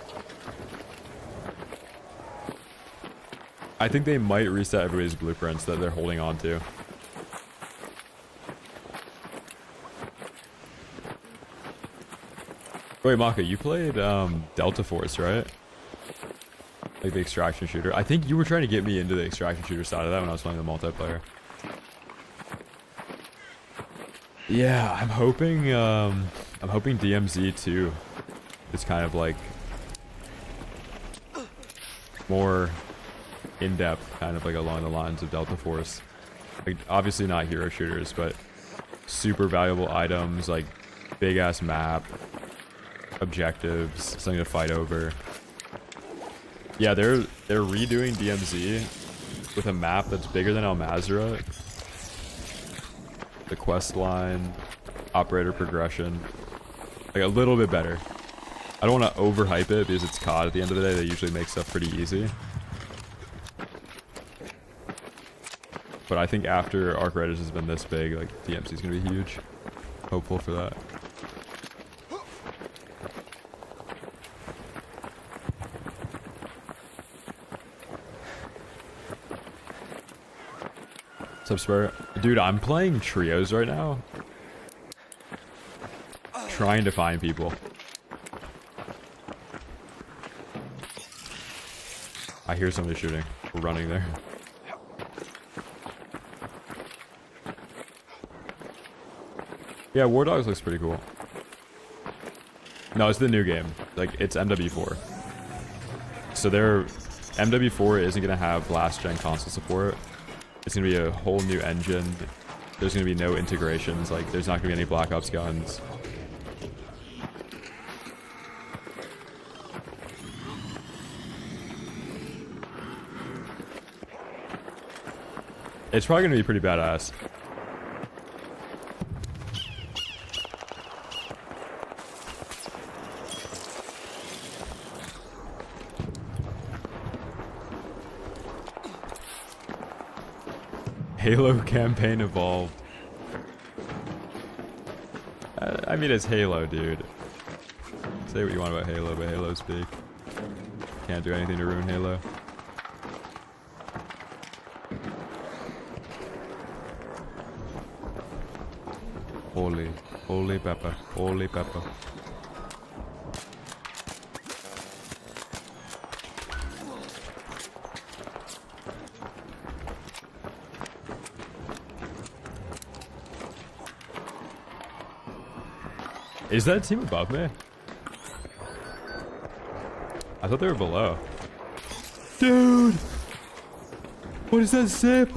I think they might reset everybody's blueprints that they're holding on to. Wait, Maka, you played Delta Force, right? Like the extraction shooter. I think you were trying to get me into the extraction shooter side of that when I was playing the multiplayer. Yeah, I'm hoping DMZ 2 is kind of like more in-depth, kind of like along the lines of Delta Force. Like obviously not hero shooters, but super valuable items, like big ass map, objectives, something to fight over. Yeah, they're redoing DMZ with a map that's bigger than Al Mazrah. The quest line, operator progression, like a little bit better. I don't want to overhype it because it's COD at the end of the day. They usually make stuff pretty easy. But I think after Arc Raiders has been this big, like DMC is gonna be huge. Hopeful for that. What's up, Spur? Dude, I'm playing trios right now. Trying to find people. I hear somebody shooting. We're running there. Yeah, War Dogs looks pretty cool. No, it's the new game. Like, it's MW4. So their MW4 isn't going to have last gen console support. It's going to be a whole new engine. There's going to be no integrations. Like, there's not going to be any Black Ops guns. It's probably going to be pretty badass. Halo campaign evolved. I mean, it's Halo, dude. Say what you want about Halo, but Halo speak. Can't do anything to ruin Halo. Holy pepper, holy pepper. Is that team above me? I thought they were below. Dude! What is that zip?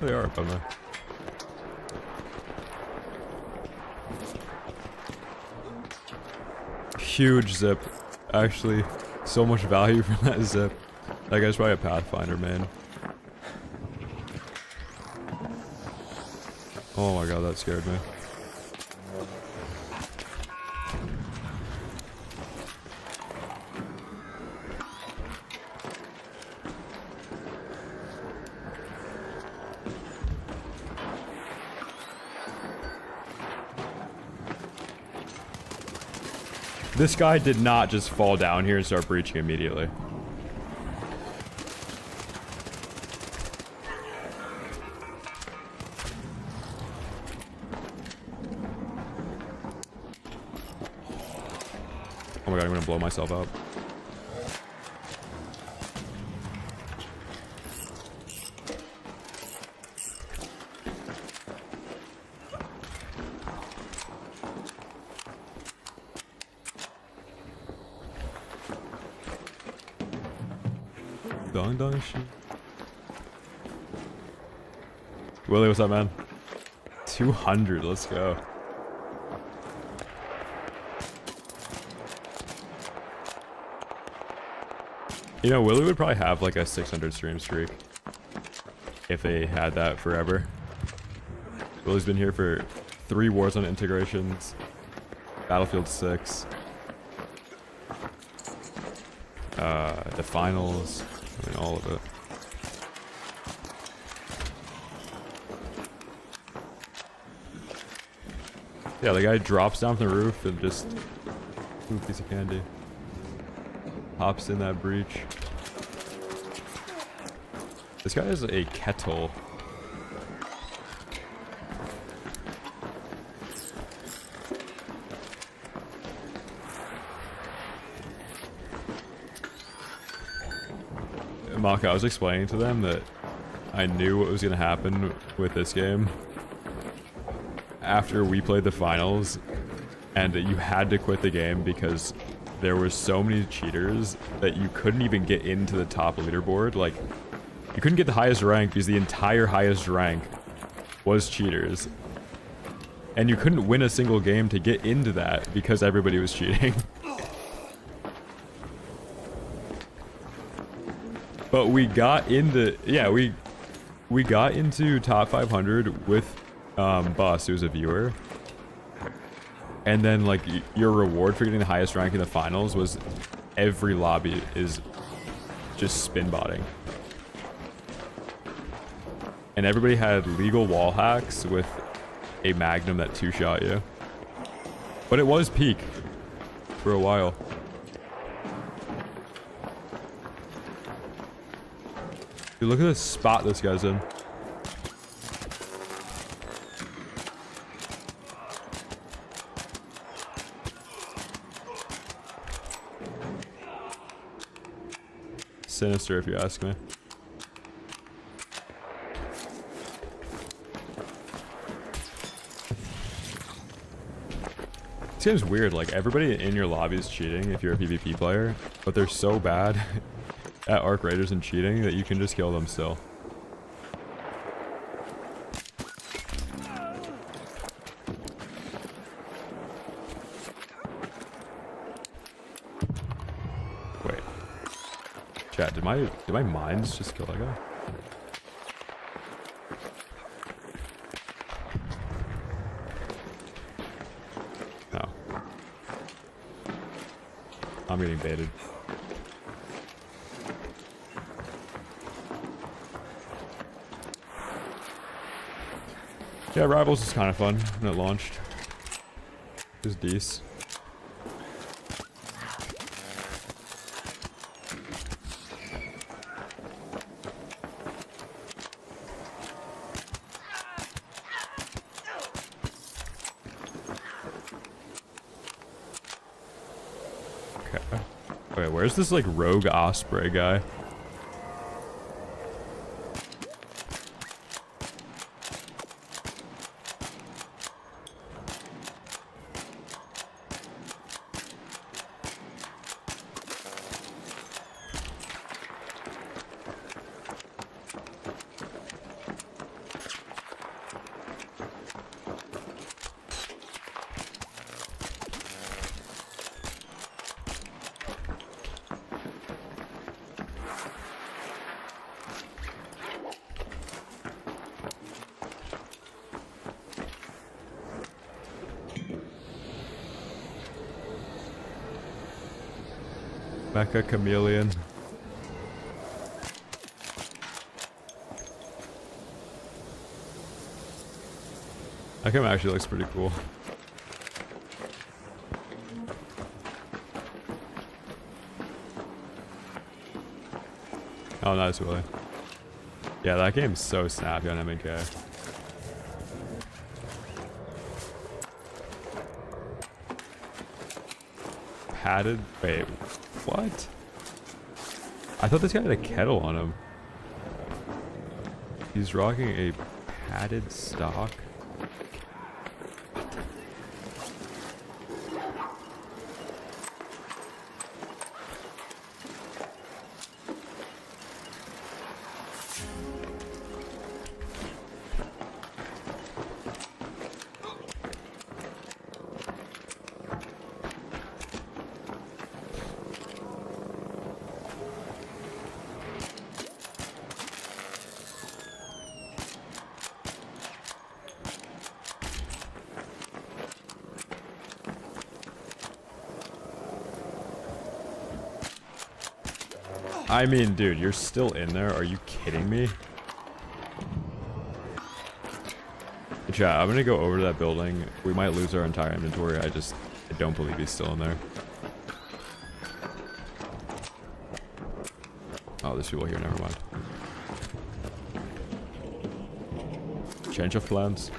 They are above me. Huge zip. Actually, so much value from that zip. That guy's probably a Pathfinder, man. Oh my god, that scared me. This guy did not just fall down here and start breaching immediately. Oh my god, I'm gonna blow myself up. Dun shit. Willie, what's up, man? 200, let's go. You know, Willie would probably have like a 600 stream streak if they had that forever. Willie's been here for 3 Warzone integrations, Battlefield 6, the finals, I mean all of it. Yeah, the guy drops down from the roof and just ooh, piece of candy. Hops in that breach. This guy has a kettle. Maka, I was explaining to them that I knew what was going to happen with this game after we played the finals, and you had to quit the game because there were so many cheaters that you couldn't even get into the top leaderboard. Like, you couldn't get the highest rank because the entire highest rank was cheaters. And you couldn't win a single game to get into that because everybody was cheating. But we got into, yeah, we got into top 500 with Bus, who was a viewer. And then, like, your reward for getting the highest rank in the finals was every lobby is just spin botting. And everybody had legal wall hacks with a Magnum that 2-shot you. But it was peak for a while. Dude, look at this spot this guy's in. Sinister, if you ask me. This game's weird, like everybody in your lobby is cheating if you're a PvP player, but they're so bad at Arc Raiders and cheating that you can just kill them still. Wait. Chat, did my mines just kill that guy? No. I'm getting baited. Yeah, Rivals is kind of fun when it launched. It was decent. Okay. Okay, where's this like rogue Osprey guy? Mecha Chameleon. That game actually looks pretty cool. Oh, nice, Willie. Yeah, that game's so snappy on M&K. Padded? Wait, what? I thought this guy had a kettle on him. He's rocking a padded stock. I mean, dude, you're still in there? Are you kidding me? Chat, I'm gonna go over to that building. We might lose our entire inventory. I don't believe he's still in there. Oh, there's people here. Never mind. Change of plans.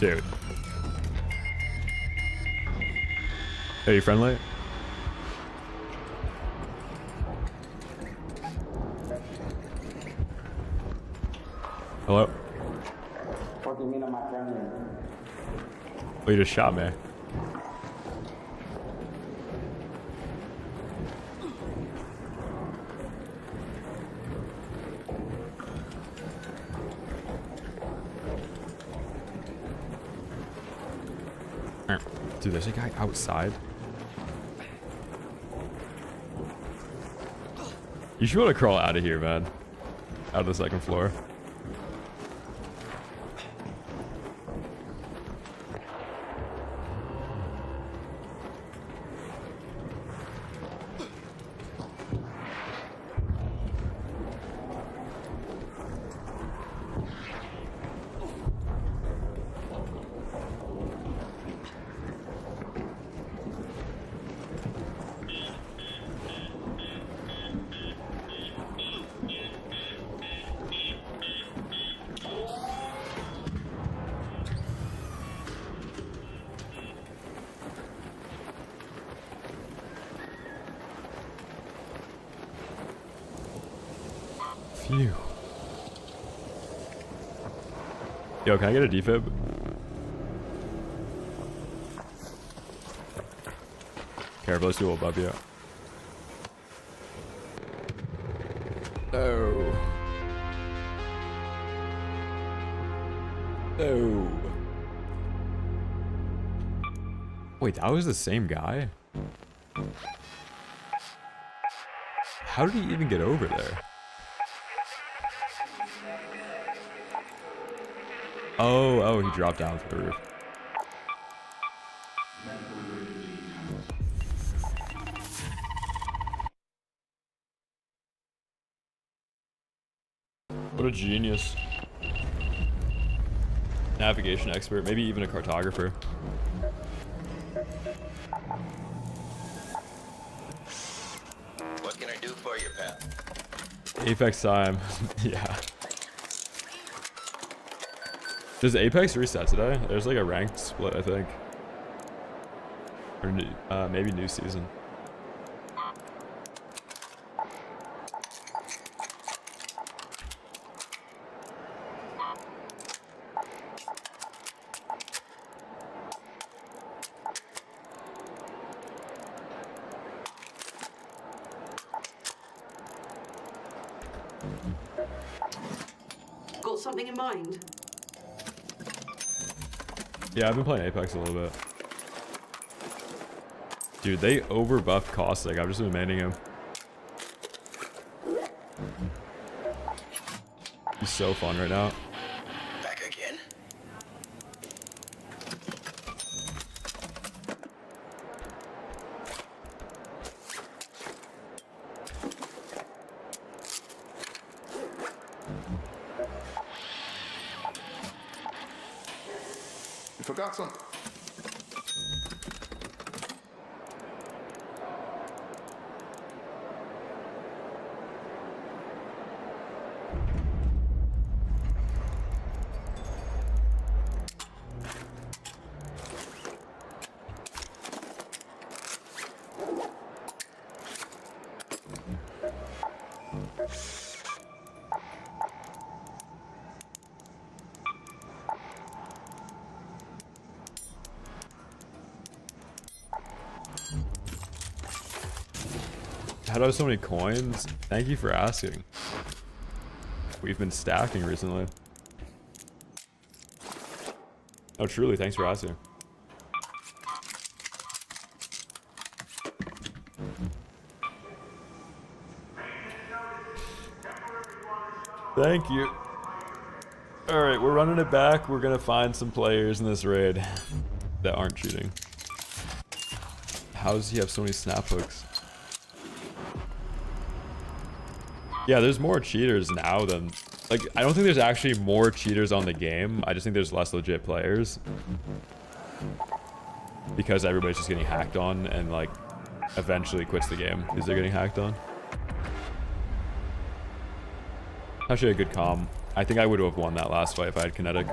Dude. Are you friendly? Hello? What do you mean am I friendly? Oh, you just shot me. Dude, there's a guy outside. You should be able to crawl out of here, man. Out of the second floor. Phew. Yo, can I get a defib? Careful, there's people above you. No. No. Wait, that was the same guy? How did he even get over there? Oh, he dropped down from the roof. What a genius. Navigation expert, maybe even a cartographer. What can I do for you, pal? Apex time. Yeah. Does Apex reset today? There's like a ranked split, I think. Or new, maybe new season. Got something in mind? Yeah, I've been playing Apex a little bit. Dude, they overbuffed Caustic. I've just been manning him. He's so fun right now. Back again? You forgot something. How do I have so many coins? Thank you for asking. We've been stacking recently. Oh, truly, thanks for asking. Thank you. Alright, we're running it back. We're gonna find some players in this raid that aren't cheating. How does he have so many snap hooks? Yeah, there's more cheaters now than... Like, I don't think there's actually more cheaters on the game. I just think there's less legit players. Because everybody's just getting hacked on and, like, eventually quits the game because they're getting hacked on. Actually a good comm. I think I would have won that last fight if I had kinetic.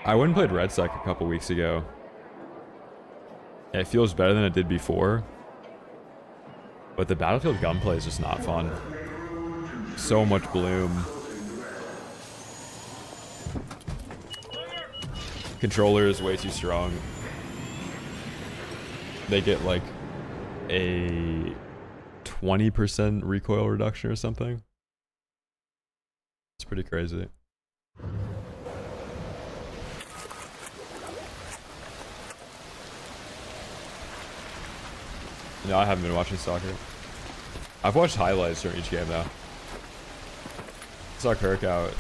I went and played Red Sec a couple weeks ago. It feels better than it did before. But the Battlefield gunplay is just not fun. So much bloom. Controller is way too strong. They get like a 20% recoil reduction or something. It's pretty crazy. No, I haven't been watching soccer. I've watched highlights during each game though. Saw Kirk out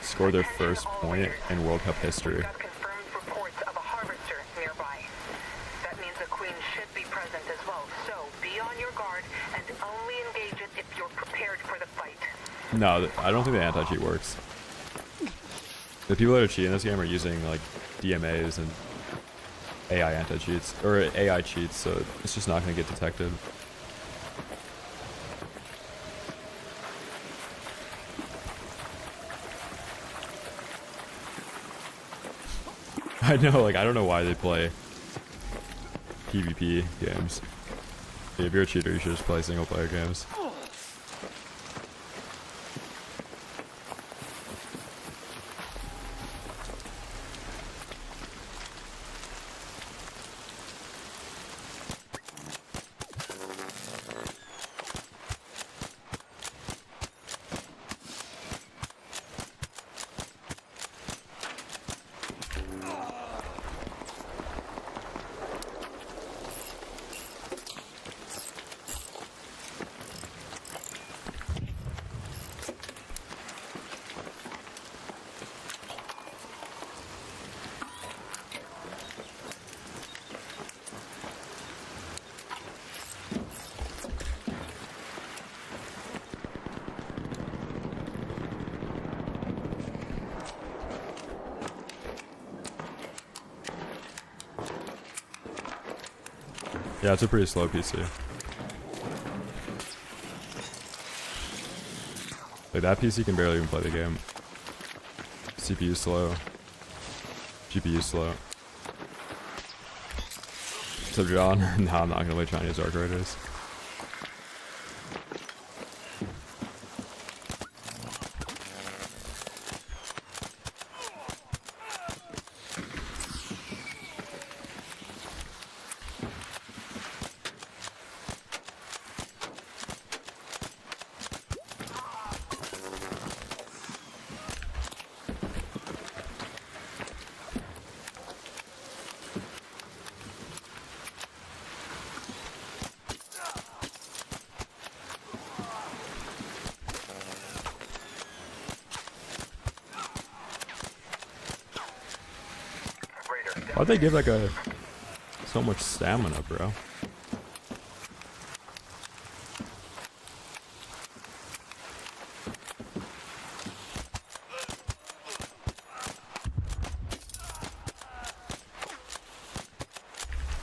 score their first point in World Cup history. We've got confirmed reports of a harvester nearby. That means a queen should be present as well. So be on your guard and only engage it if you're prepared for the fight. No, I don't think the anti-cheat works. The people that are cheating in this game are using like DMAs and AI anti-cheats, or AI cheats, so it's just not going to get detected. I know, like, I don't know why they play PvP games. If you're a cheater, you should just play single player games. Yeah, it's a pretty slow PC. Like that PC can barely even play the game. CPU slow. GPU slow. So John, no, I'm not gonna play Chinese Arc Raiders. Why'd they give that guy so much stamina, bro?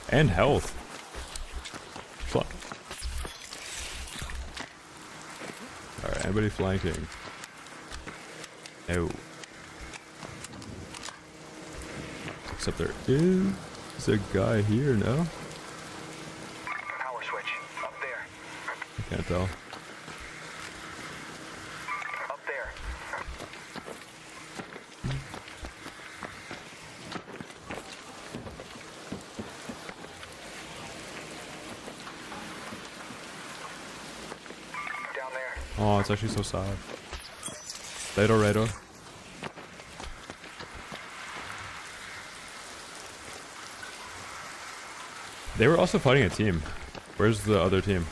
And health. Fuck. Alright, anybody flanking? No. Except there is a guy here, no? Power switch. Up there. I can't tell. Up there. Down there. Oh, it's actually so sad. Later. They were also fighting a team. Where's the other team?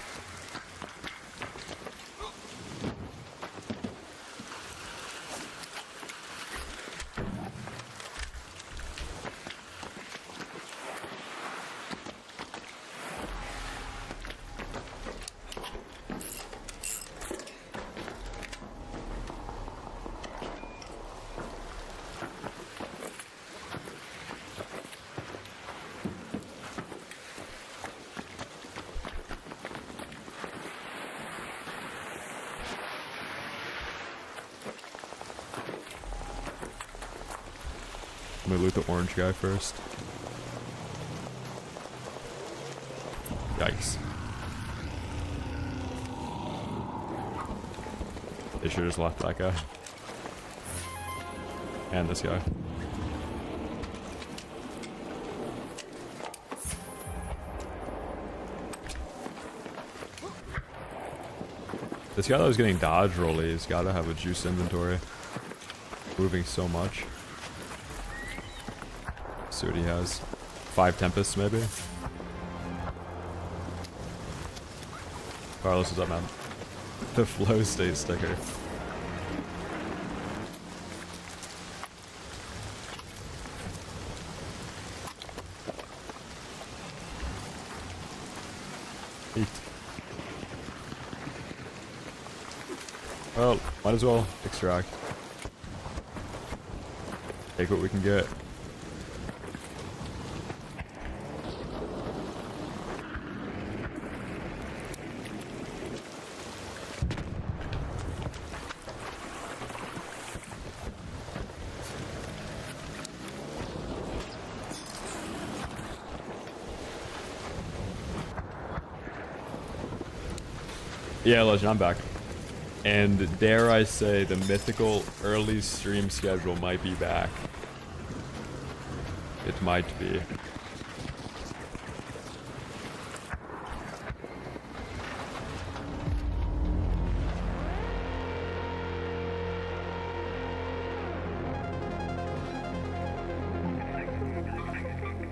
Let me loot the orange guy first. Yikes. They should have just left that guy. And this guy. This guy that was getting dodge rolly has got to have a juice inventory. Moving so much. See what he has. 5 Tempests, maybe? Carlos, what's up, man? The flow state sticker. Eat. Well, might as well extract. Take what we can get. Yeah, Legend, I'm back. And dare I say, the mythical early stream schedule might be back. It might be.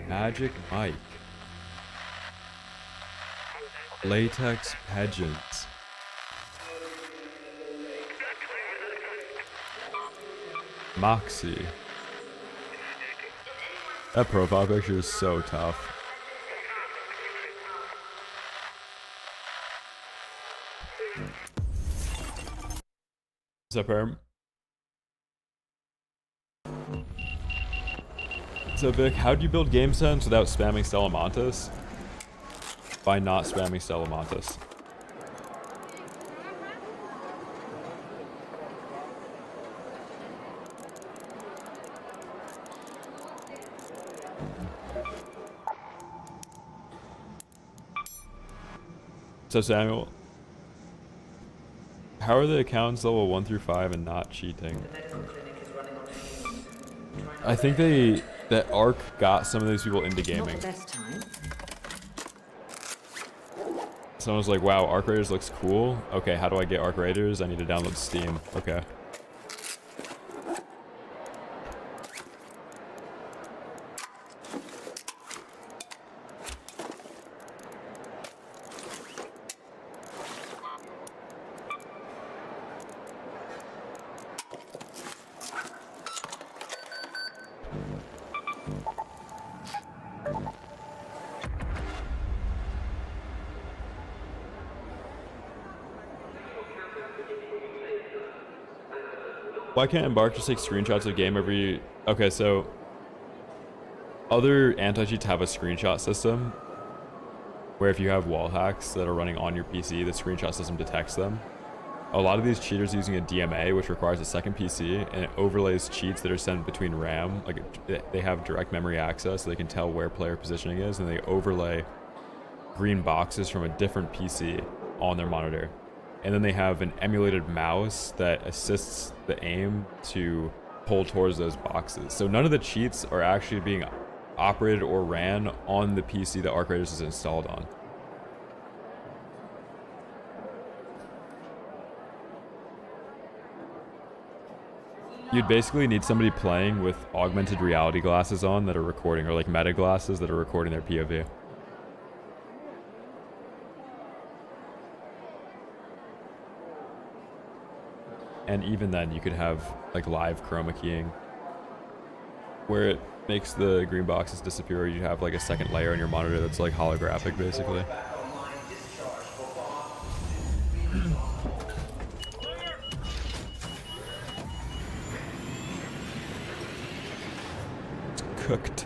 Magic Mike. Latex Pageants. Moxie. That profile picture is so tough. What's up, Perm? So Vic, how do you build game sense without spamming Stella Montes? by not spamming Stellamantis. So Samuel, how are the accounts level 1 through 5 and not cheating? I think that Ark got some of those people into gaming. Not the best time. Someone was like, wow, Arc Raiders looks cool. Okay, how do I get Arc Raiders? I need to download Steam. Okay. Why can't Embark just take screenshots of game every... Okay, so... Other anti-cheats have a screenshot system, where if you have wall hacks that are running on your PC, the screenshot system detects them. A lot of these cheaters are using a DMA, which requires a second PC, and it overlays cheats that are sent between RAM. Like, they have direct memory access, so they can tell where player positioning is, and they overlay green boxes from a different PC on their monitor. And then they have an emulated mouse that assists the aim to pull towards those boxes. So none of the cheats are actually being operated or ran on the PC that Arc Raiders is installed on. You'd basically need somebody playing with augmented reality glasses on that are recording, or like meta glasses that are recording their POV. And even then, you could have like live chroma keying, where it makes the green boxes disappear, or you have like a second layer on your monitor that's like holographic, basically. It's cooked.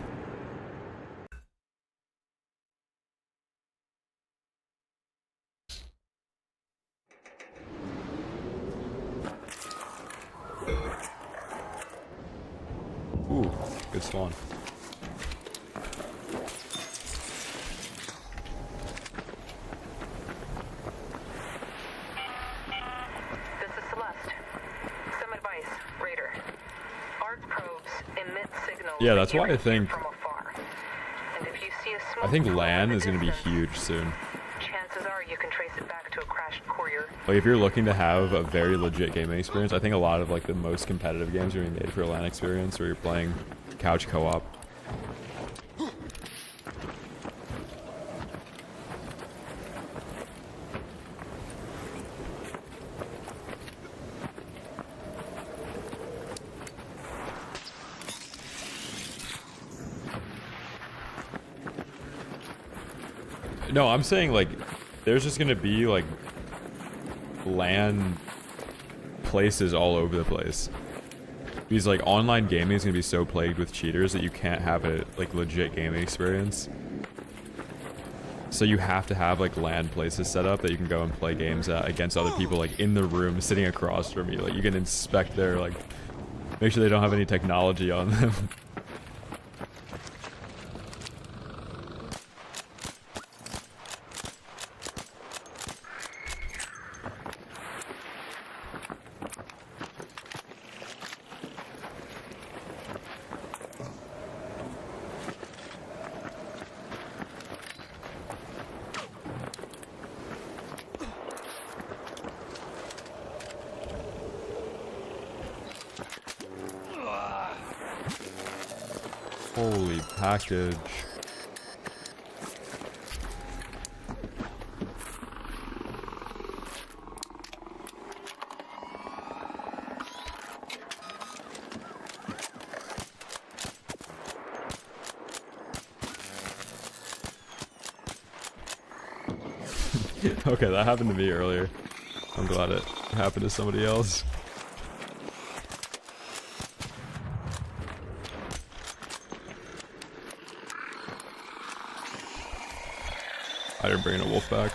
Ooh, good spawn. This is Celeste. Some advice, Raider. Arc probes emit signals. Yeah, that's why I that you can hear think... from afar. And if you see a smoke I think plume LAN in the is going to be distance, huge soon. chances are you can trace it back to a crashed courier. Like, if you're looking to have a very legit gaming experience, I think a lot of like the most competitive games are being made for a LAN experience, where you're playing couch co-op. No, I'm saying like there's just gonna be like LAN places all over the place. Because like online gaming is gonna be so plagued with cheaters that you can't have a like legit gaming experience. So you have to have like LAN places set up that you can go and play games at against other people like in the room sitting across from you. Like you can inspect their like, make sure they don't have any technology on them. Holy package. Okay, that happened to me earlier. I'm glad it happened to somebody else. I didn't bring in a wolf back.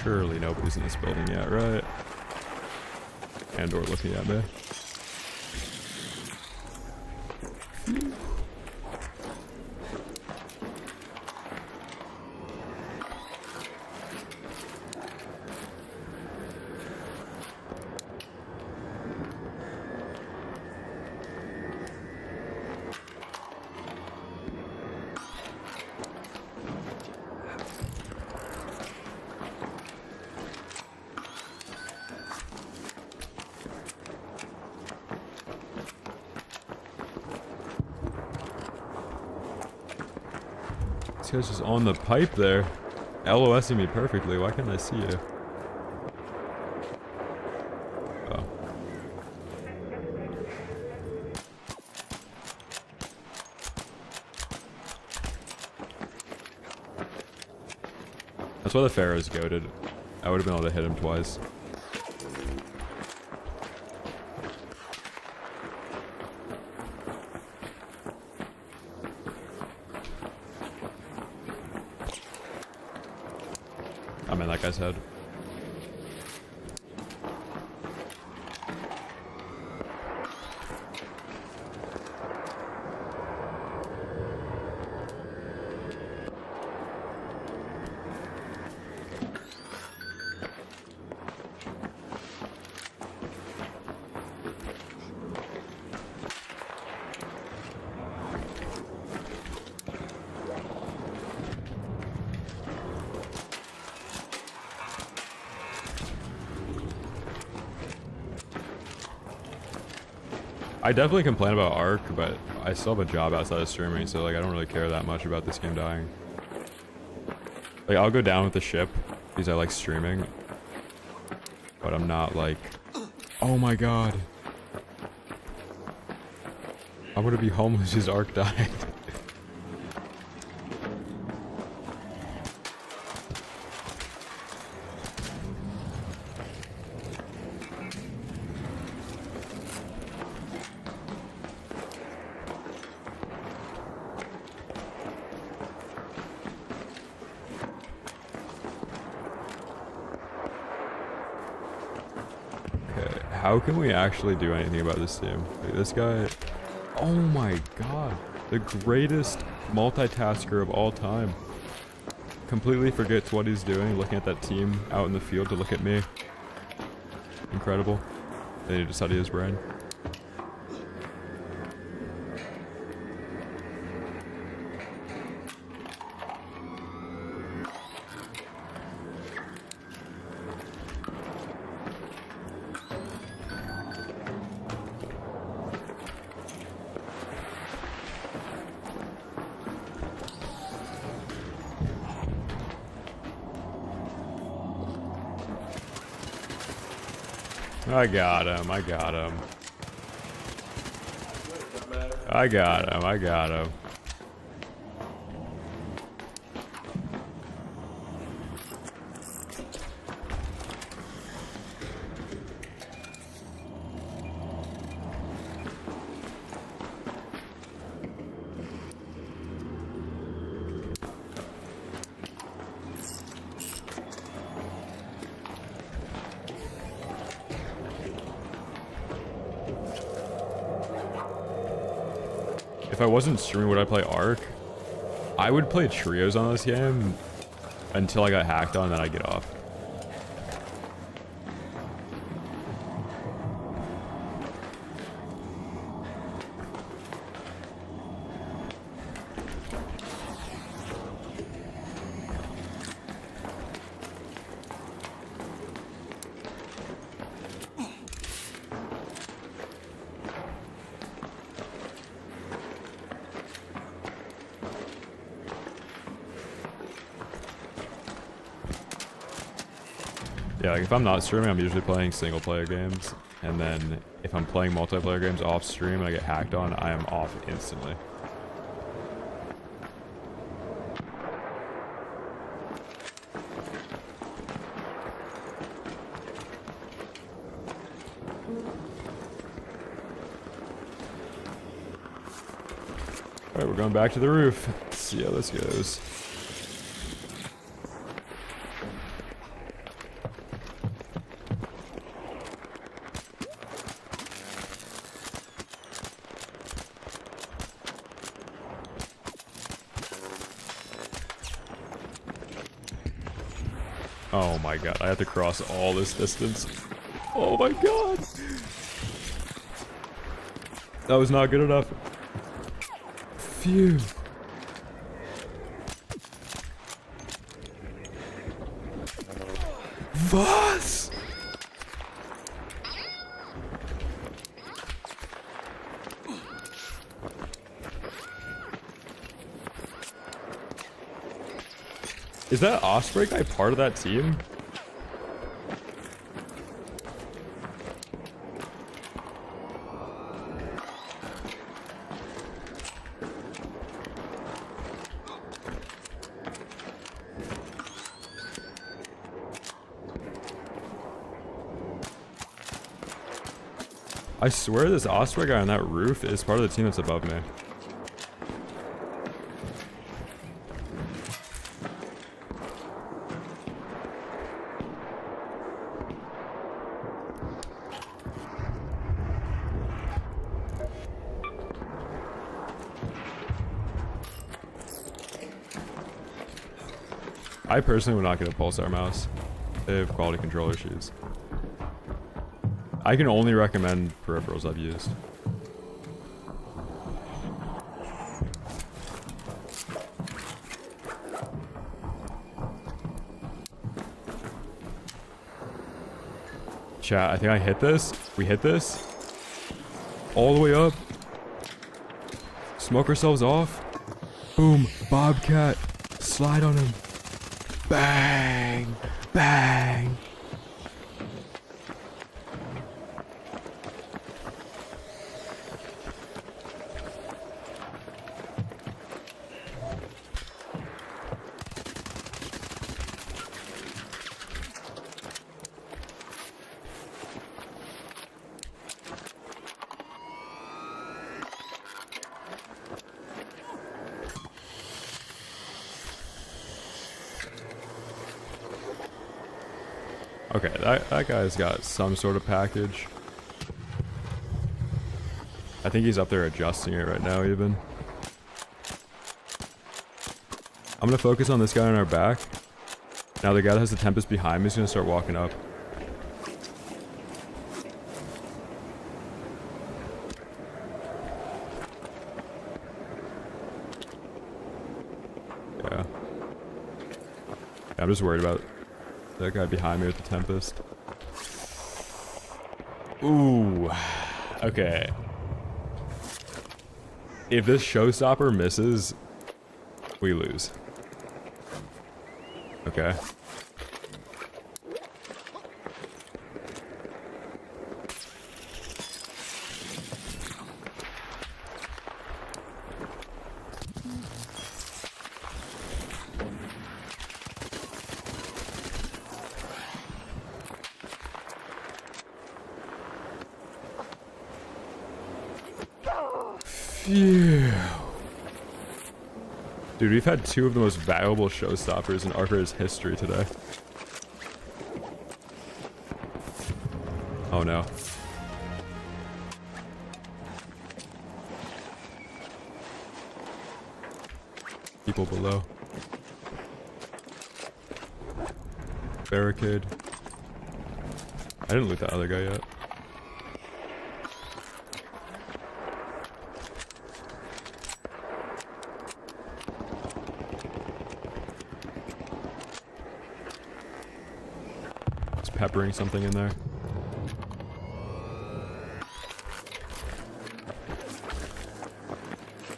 Surely nobody's in this building yet, right? And or looking at me. This guy's just on the pipe there. LOSing me perfectly. Why can't I see you? Oh. That's why the Pharaoh's goated. I would have been able to hit him twice. I'm in that guy's head. I definitely complain about Ark, but I still have a job outside of streaming, so like I don't really care that much about this game dying. Like I'll go down with the ship because I like streaming, but I'm not like, oh my god, I'm gonna be homeless because Ark died. How can we actually do anything about this team? Like, this guy, oh my god, the greatest multitasker of all time. Completely forgets what he's doing, looking at that team out in the field to look at me. Incredible. They need to study his brain. I got him, I got him. I got him, I got him. If I wasn't streaming, would I play Ark? I would play trios on this game until I got hacked on, then I'd get off. Yeah, like if I'm not streaming, I'm usually playing single player games. And then if I'm playing multiplayer games off stream and I get hacked on, I am off instantly. Alright, we're going back to the roof. Let's see how this goes. Oh my god, I have to cross all this distance. Oh my god! That was not good enough. Phew. Was? Is that Osprey guy part of that team? I swear this Osprey guy on that roof is part of the team that's above me. I personally would not get a pulsar mouse. They have quality control issues. I can only recommend peripherals I've used. Chat, I think I hit this. We hit this. All the way up. Smoke ourselves off. Boom. Bobcat. Slide on him. Bang. Bang. Okay, that guy's got some sort of package. I think he's up there adjusting it right now even. I'm gonna focus on this guy on our back. Now the guy that has the Tempest behind me is gonna start walking up. Yeah. I'm just worried about that guy behind me with the Tempest. Ooh. Okay. If this showstopper misses, we lose. Okay. Phew. Dude, we've had two of the most valuable showstoppers in Archer's history today. Oh no. People below. Barricade. I didn't loot that other guy yet. Peppering something in there.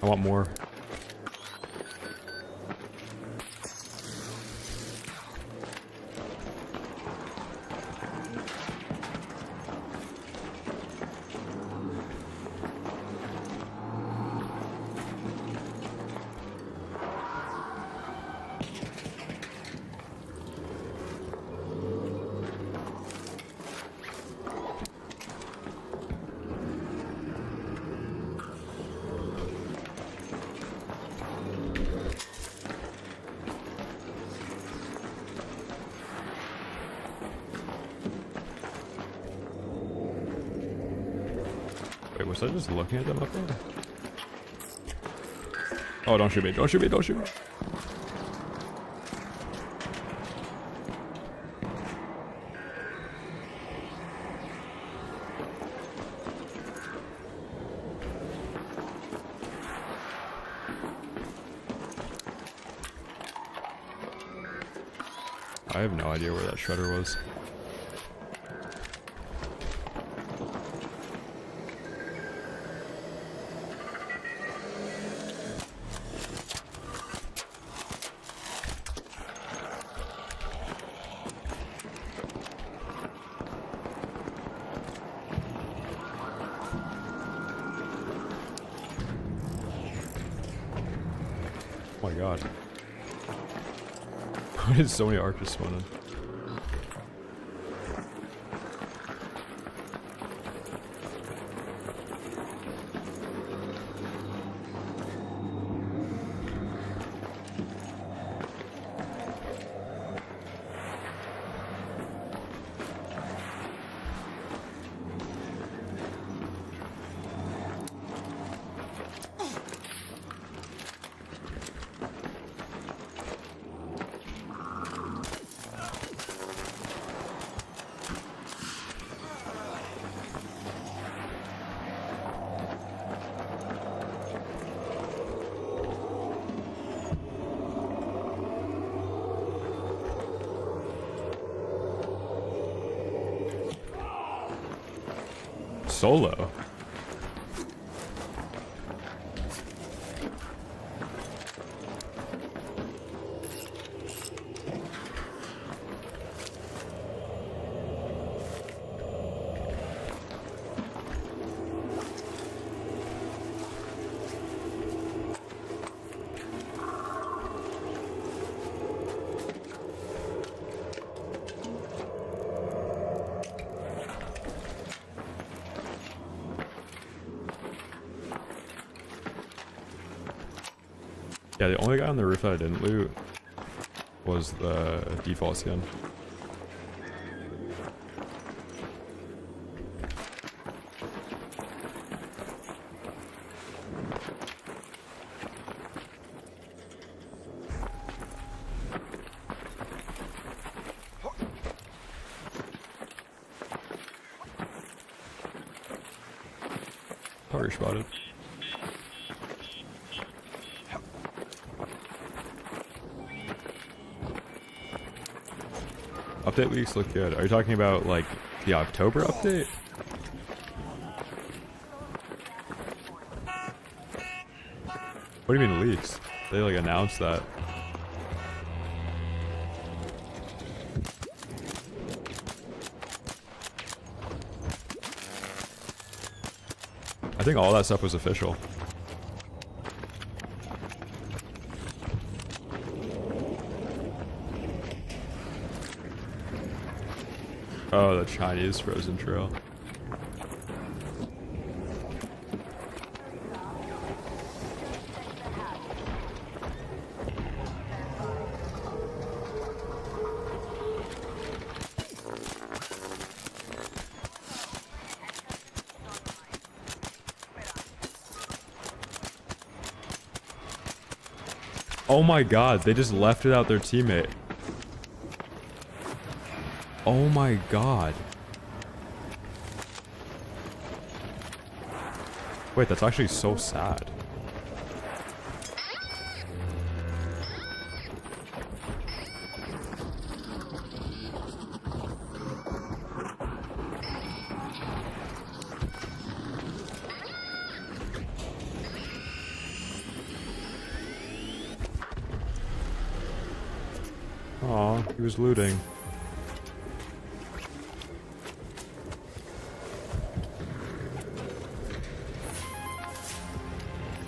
I want more. Was I just looking at them up there? Oh, don't shoot me, don't shoot me, don't shoot me. I have no idea where that shredder was. Oh my god. Why did so many archers spawn in? Solo. Yeah, the only guy on the roof that I didn't loot was the default skin. Target spotted. Update leaks look good. Are you talking about like the October update? What do you mean leaks? They like announced that. I think all that stuff was official. Oh, the Chinese frozen trail. Oh my god, they just left it out their teammate. Oh my god. Wait, that's actually so sad. Aw, he was looting.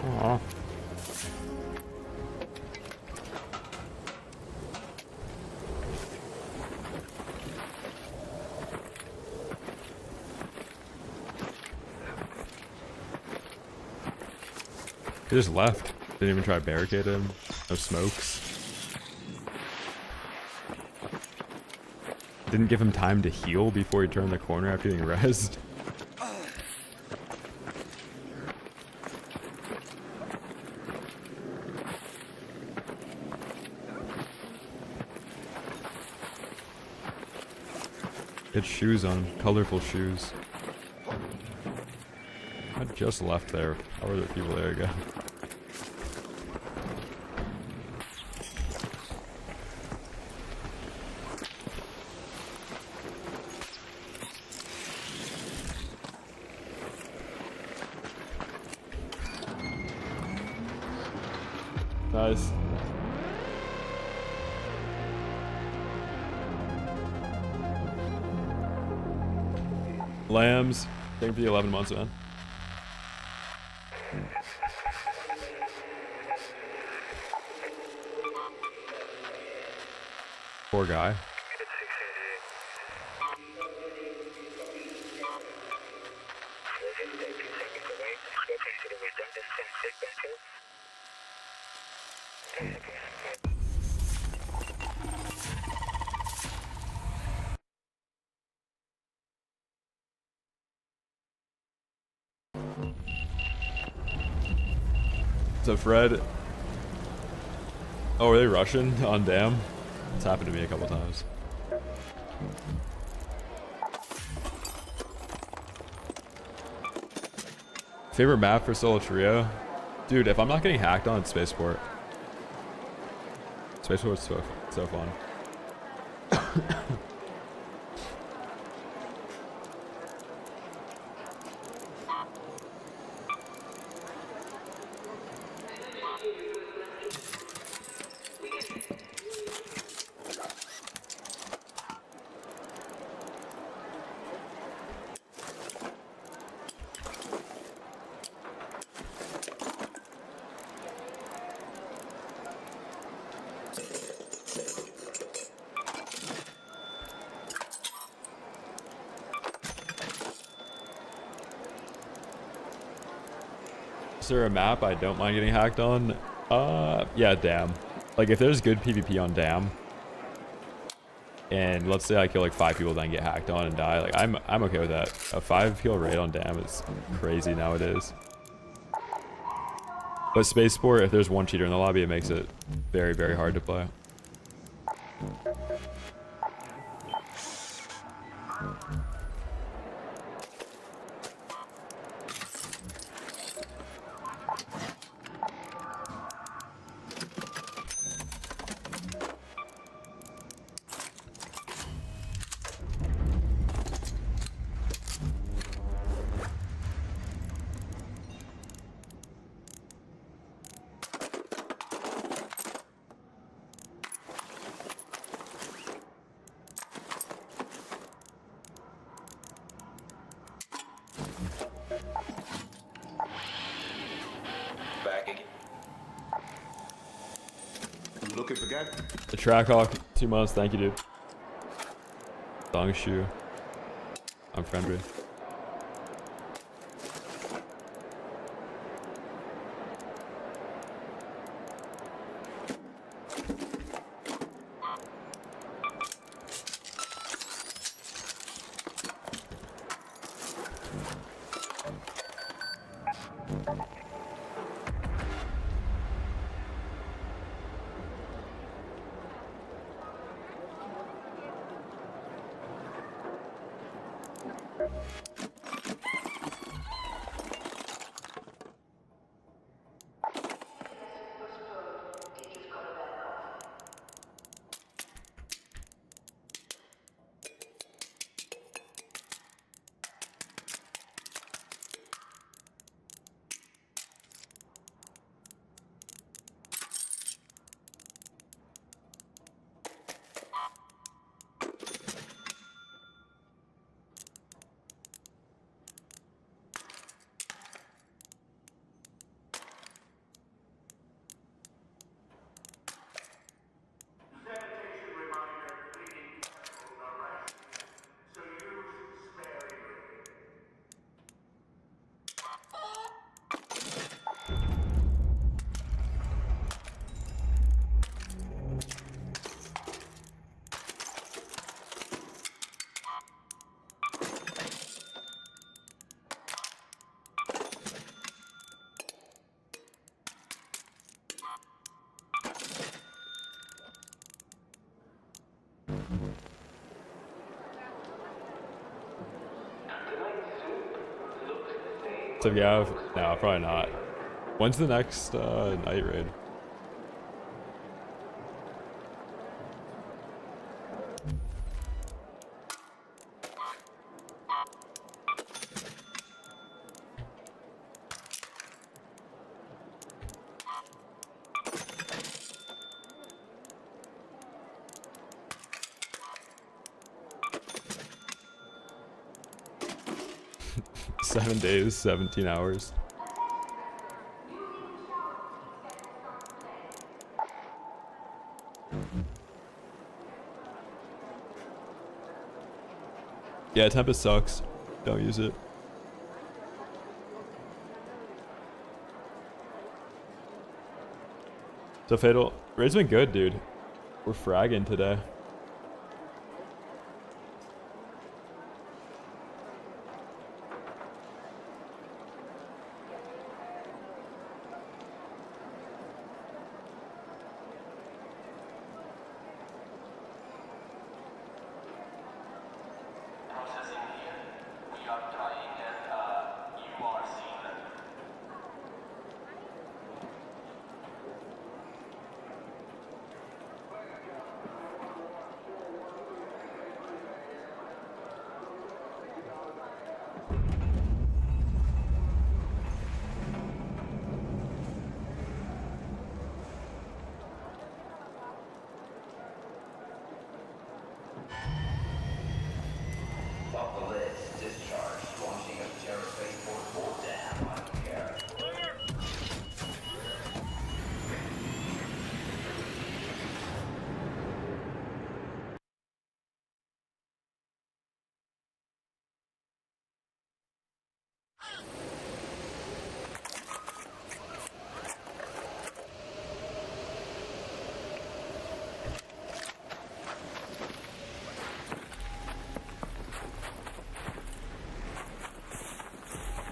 Aw. He just left. Didn't even try to barricade him. No smokes. Didn't give him time to heal before he turned the corner after getting rezzed. Get shoes on, colorful shoes. I just left there. How are there people there again? Nice. Lambs. Thank you for the 11 months, man. Poor guy. So Fred, oh, are they Russian on dam? It's happened to me a couple times. Favorite map for solo trio? Dude, if I'm not getting hacked on, it's Spaceport. Spaceport's so fun. Is there a map I don't mind getting hacked on? Yeah, dam. Like if there's good PvP on dam, and let's say I kill like 5 people, then get hacked on and die, like I'm okay with that. A 5 kill raid on dam is crazy nowadays. But Spaceport, if there's one cheater in the lobby, it makes it very, very hard to play. Looking for guy? The Trackhawk, 2 months, thank you, dude. Dongshu. I'm friendly. So yeah, no, probably not. When's the next night raid? Seven days, 17 hours. Yeah, Tempest sucks. Don't use it. So Fatal, raid's been good, dude. We're fragging today.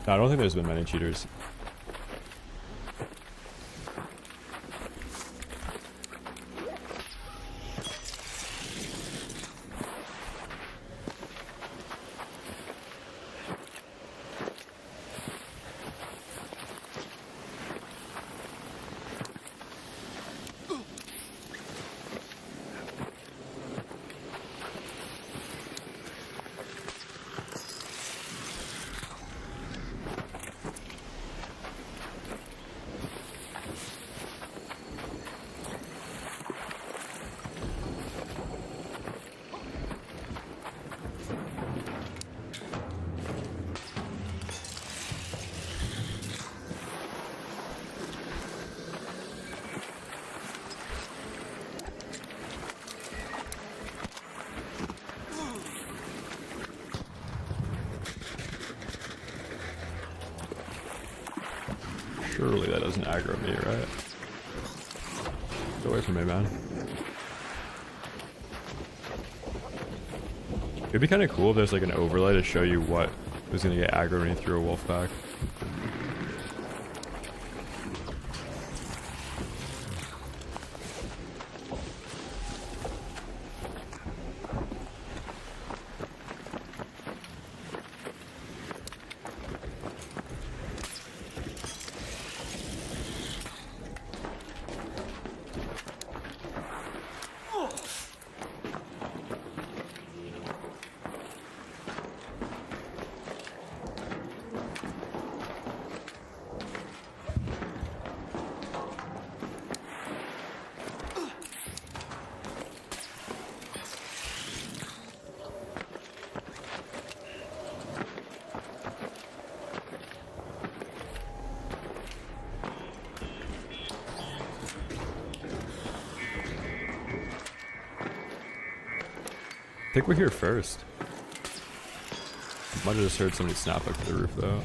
No, I don't think there's been many cheaters. Surely that doesn't aggro me, right? Get away from me, man. It'd be kind of cool if there's like an overlay to show you what was gonna get aggro when you threw a wolf pack. I think we're here first. Might have just heard somebody snap up to the roof though.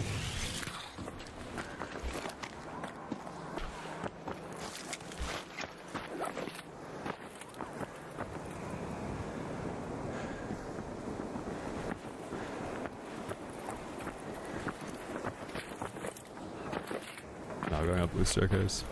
Now going up blue staircase.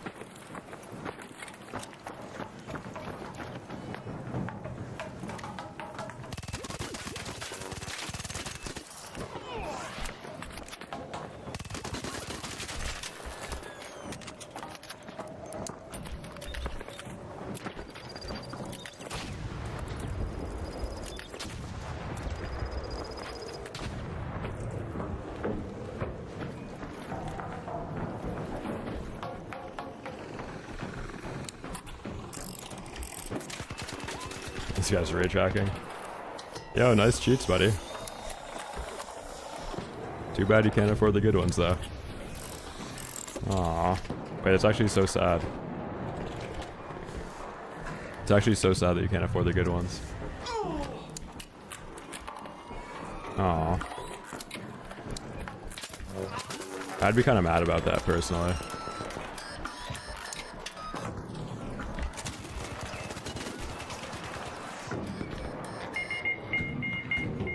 This guy's rage hacking. Yo, nice cheats, buddy. Too bad you can't afford the good ones, though. Aww. Wait, it's actually so sad. It's actually so sad that you can't afford the good ones. Aww. I'd be kind of mad about that, personally.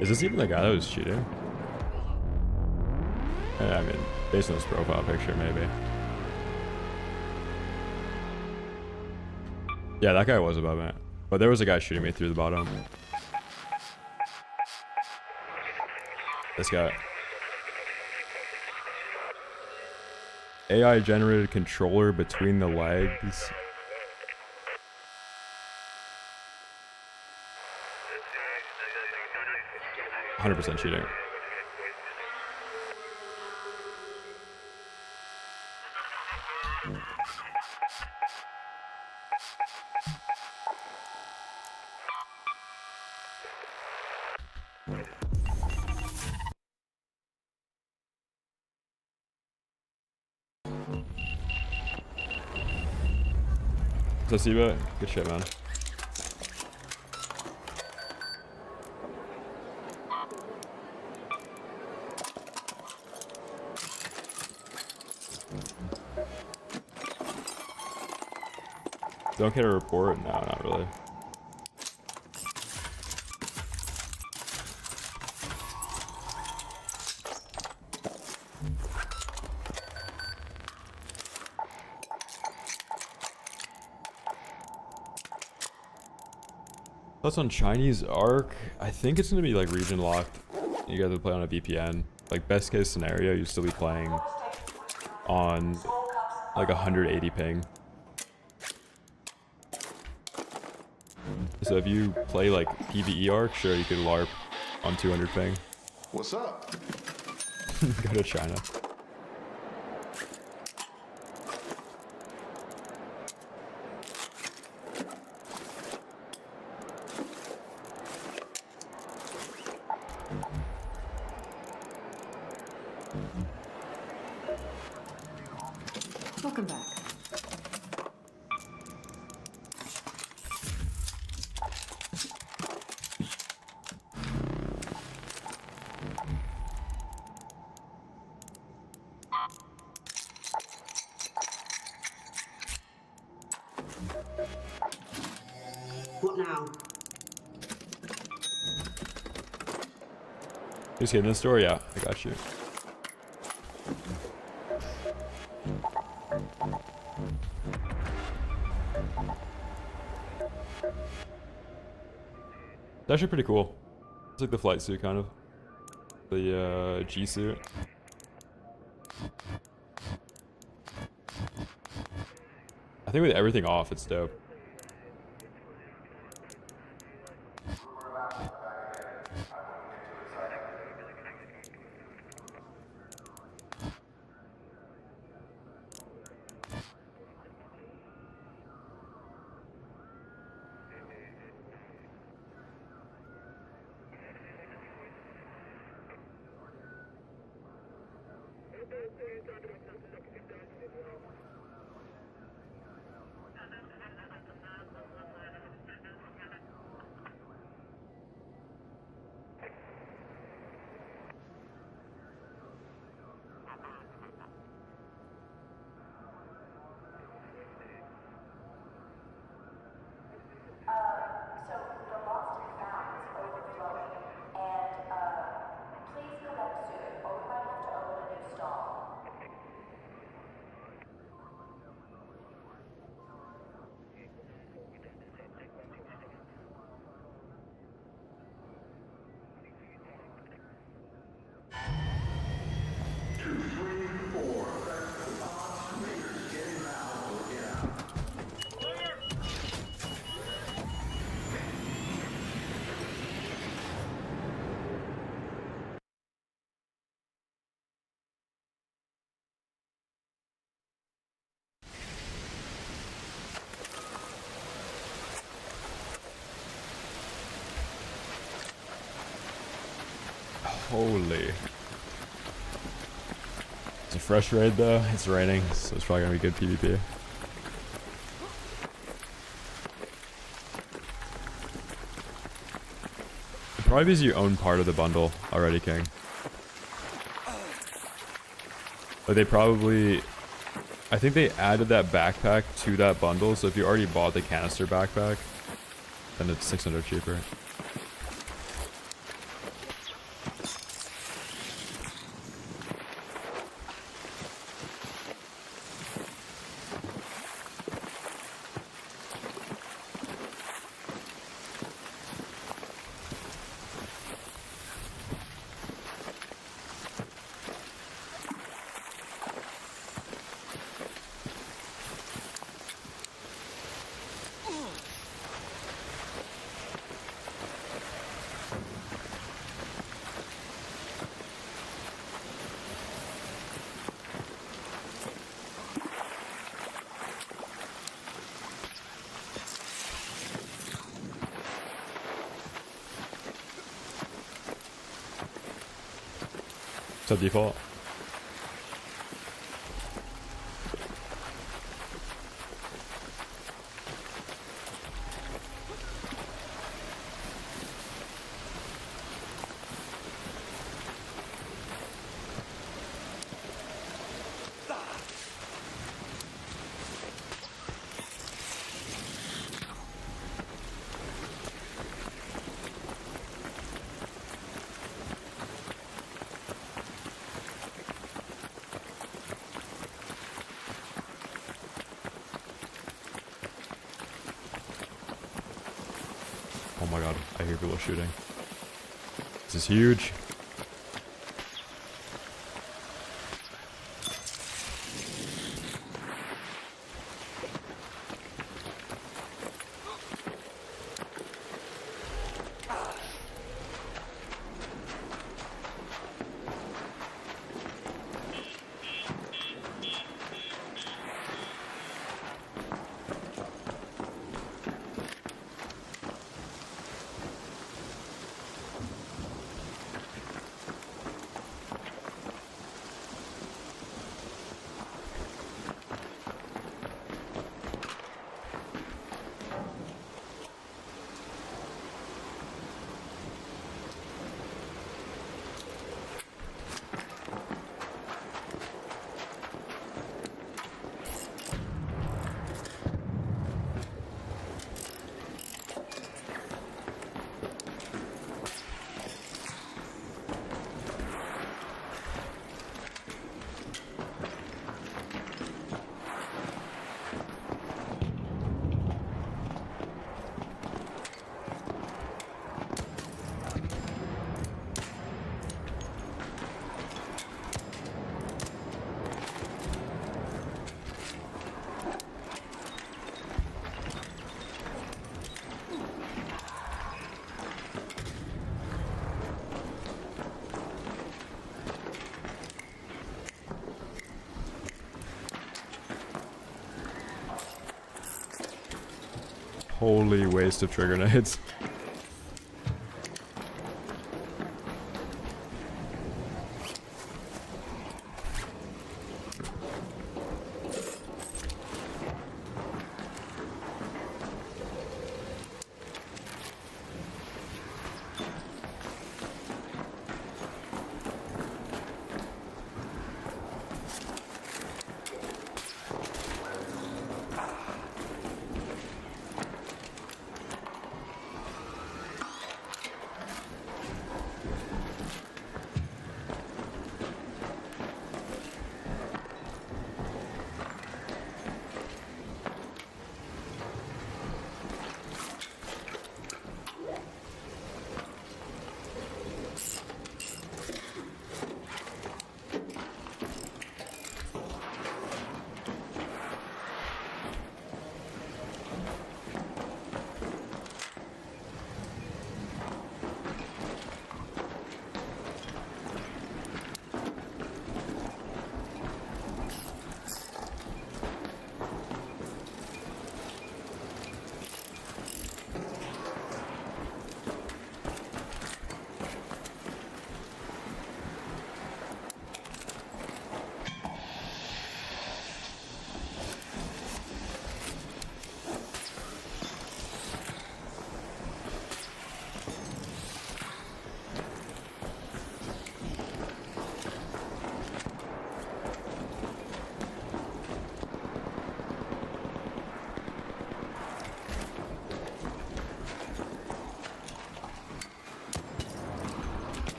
Is this even the guy that was cheating? Yeah, I mean, based on his profile picture, maybe. Yeah, that guy was above it. But there was a guy shooting me through the bottom. This guy. AI generated controller between the legs. 100% cheating. So Siba, good shit, man. Don't get a report? No, not really. That's on Chinese Arc. I think it's gonna be like region locked. You guys would play on a VPN. Like best case scenario, you still be playing on like 180 ping. So if you play like PvE Arc, sure you could LARP on 200 ping. What's up? Go to China. Welcome back. What now? Who's hitting this door? Yeah, I got you. It's actually pretty cool. It's like the flight suit, kind of. The G suit. I think with everything off, it's dope. So the lost and found is overflowing, and please collect soon, or we might have to open a new stall. Holy. It's a fresh raid though. It's raining, so it's probably gonna be good PvP. Probably because you own part of the bundle already, King. But they probably... I think they added that backpack to that bundle, so if you already bought the canister backpack, then it's 600 cheaper. So default. Oh my god, I hear people shooting. This is huge. Holy waste of trigger nades.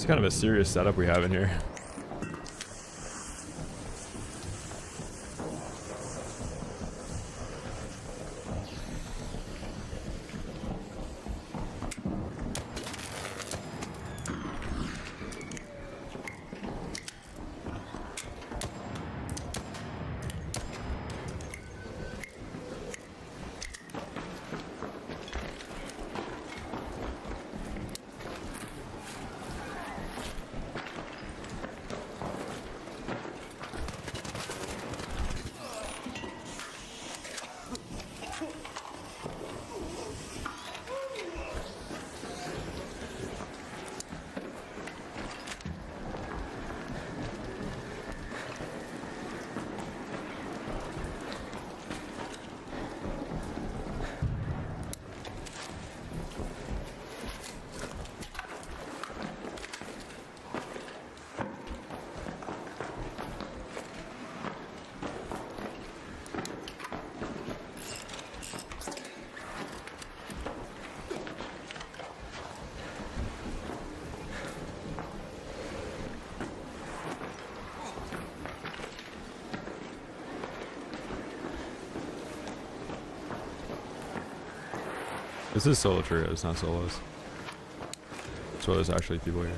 It's kind of a serious setup we have in here. This is solo trio, it's not solos. So there's actually people here.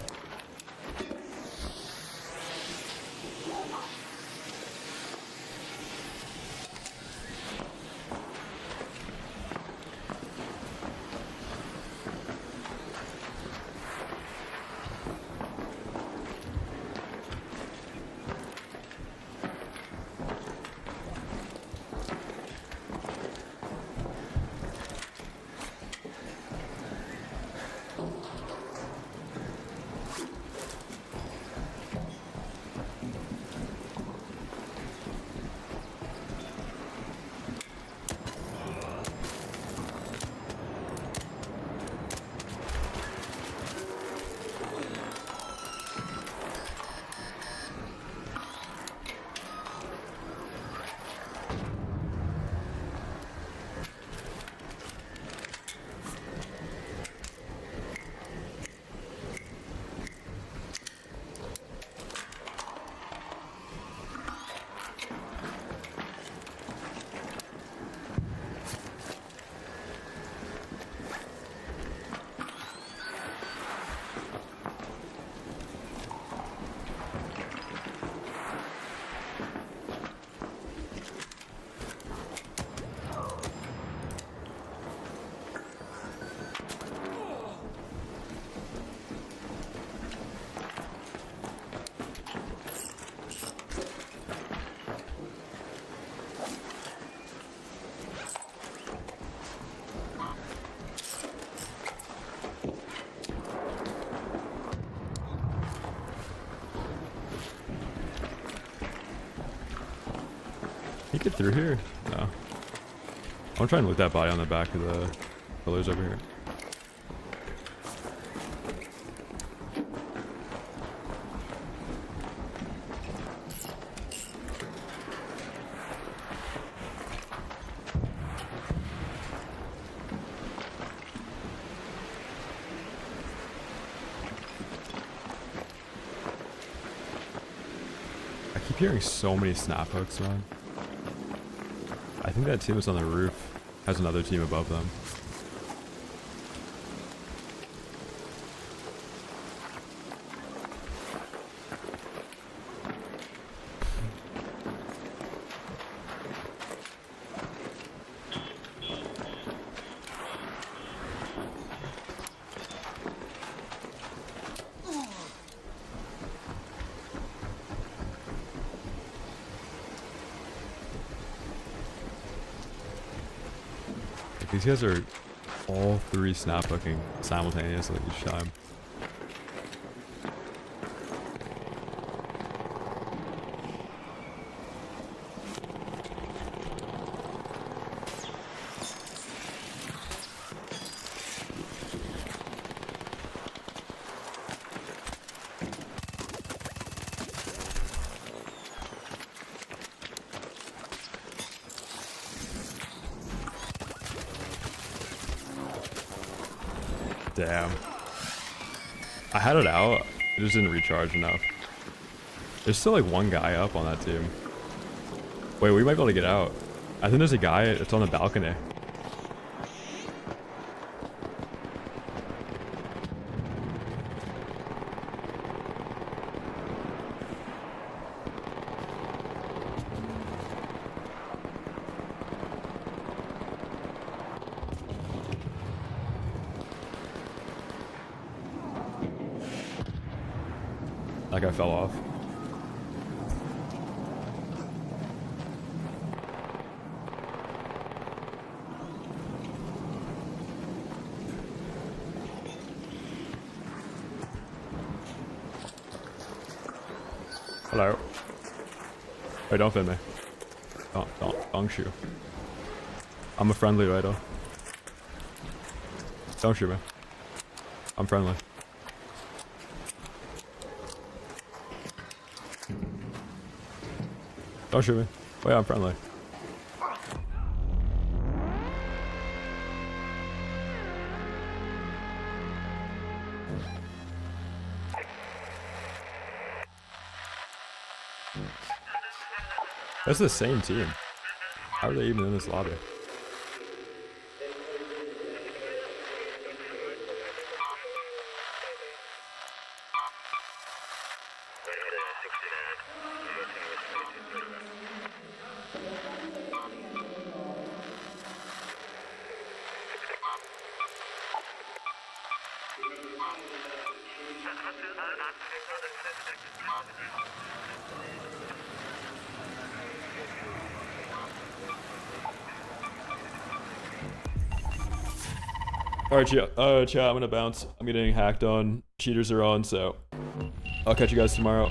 Can you get through here? No. I'm gonna try and loot that body on the back of the pillars over here. I keep hearing so many snap hooks, man. I think that team is on the roof, has another team above them. These guys are all three snap hooking simultaneously each time. Damn. I had it out. It just didn't recharge enough. There's still like one guy up on that team. Wait, we might be able to get out. I think there's a guy, it's on the balcony. That guy fell off. Hello. Wait, don't fit me. Don't shoot. I'm a friendly rider. Don't shoot me. I'm friendly. Don't shoot me. Wait, I'm friendly. That's the same team. How are they even in this lobby? Alright, chat, I'm gonna bounce. I'm getting hacked on. Cheaters are on, so I'll catch you guys tomorrow.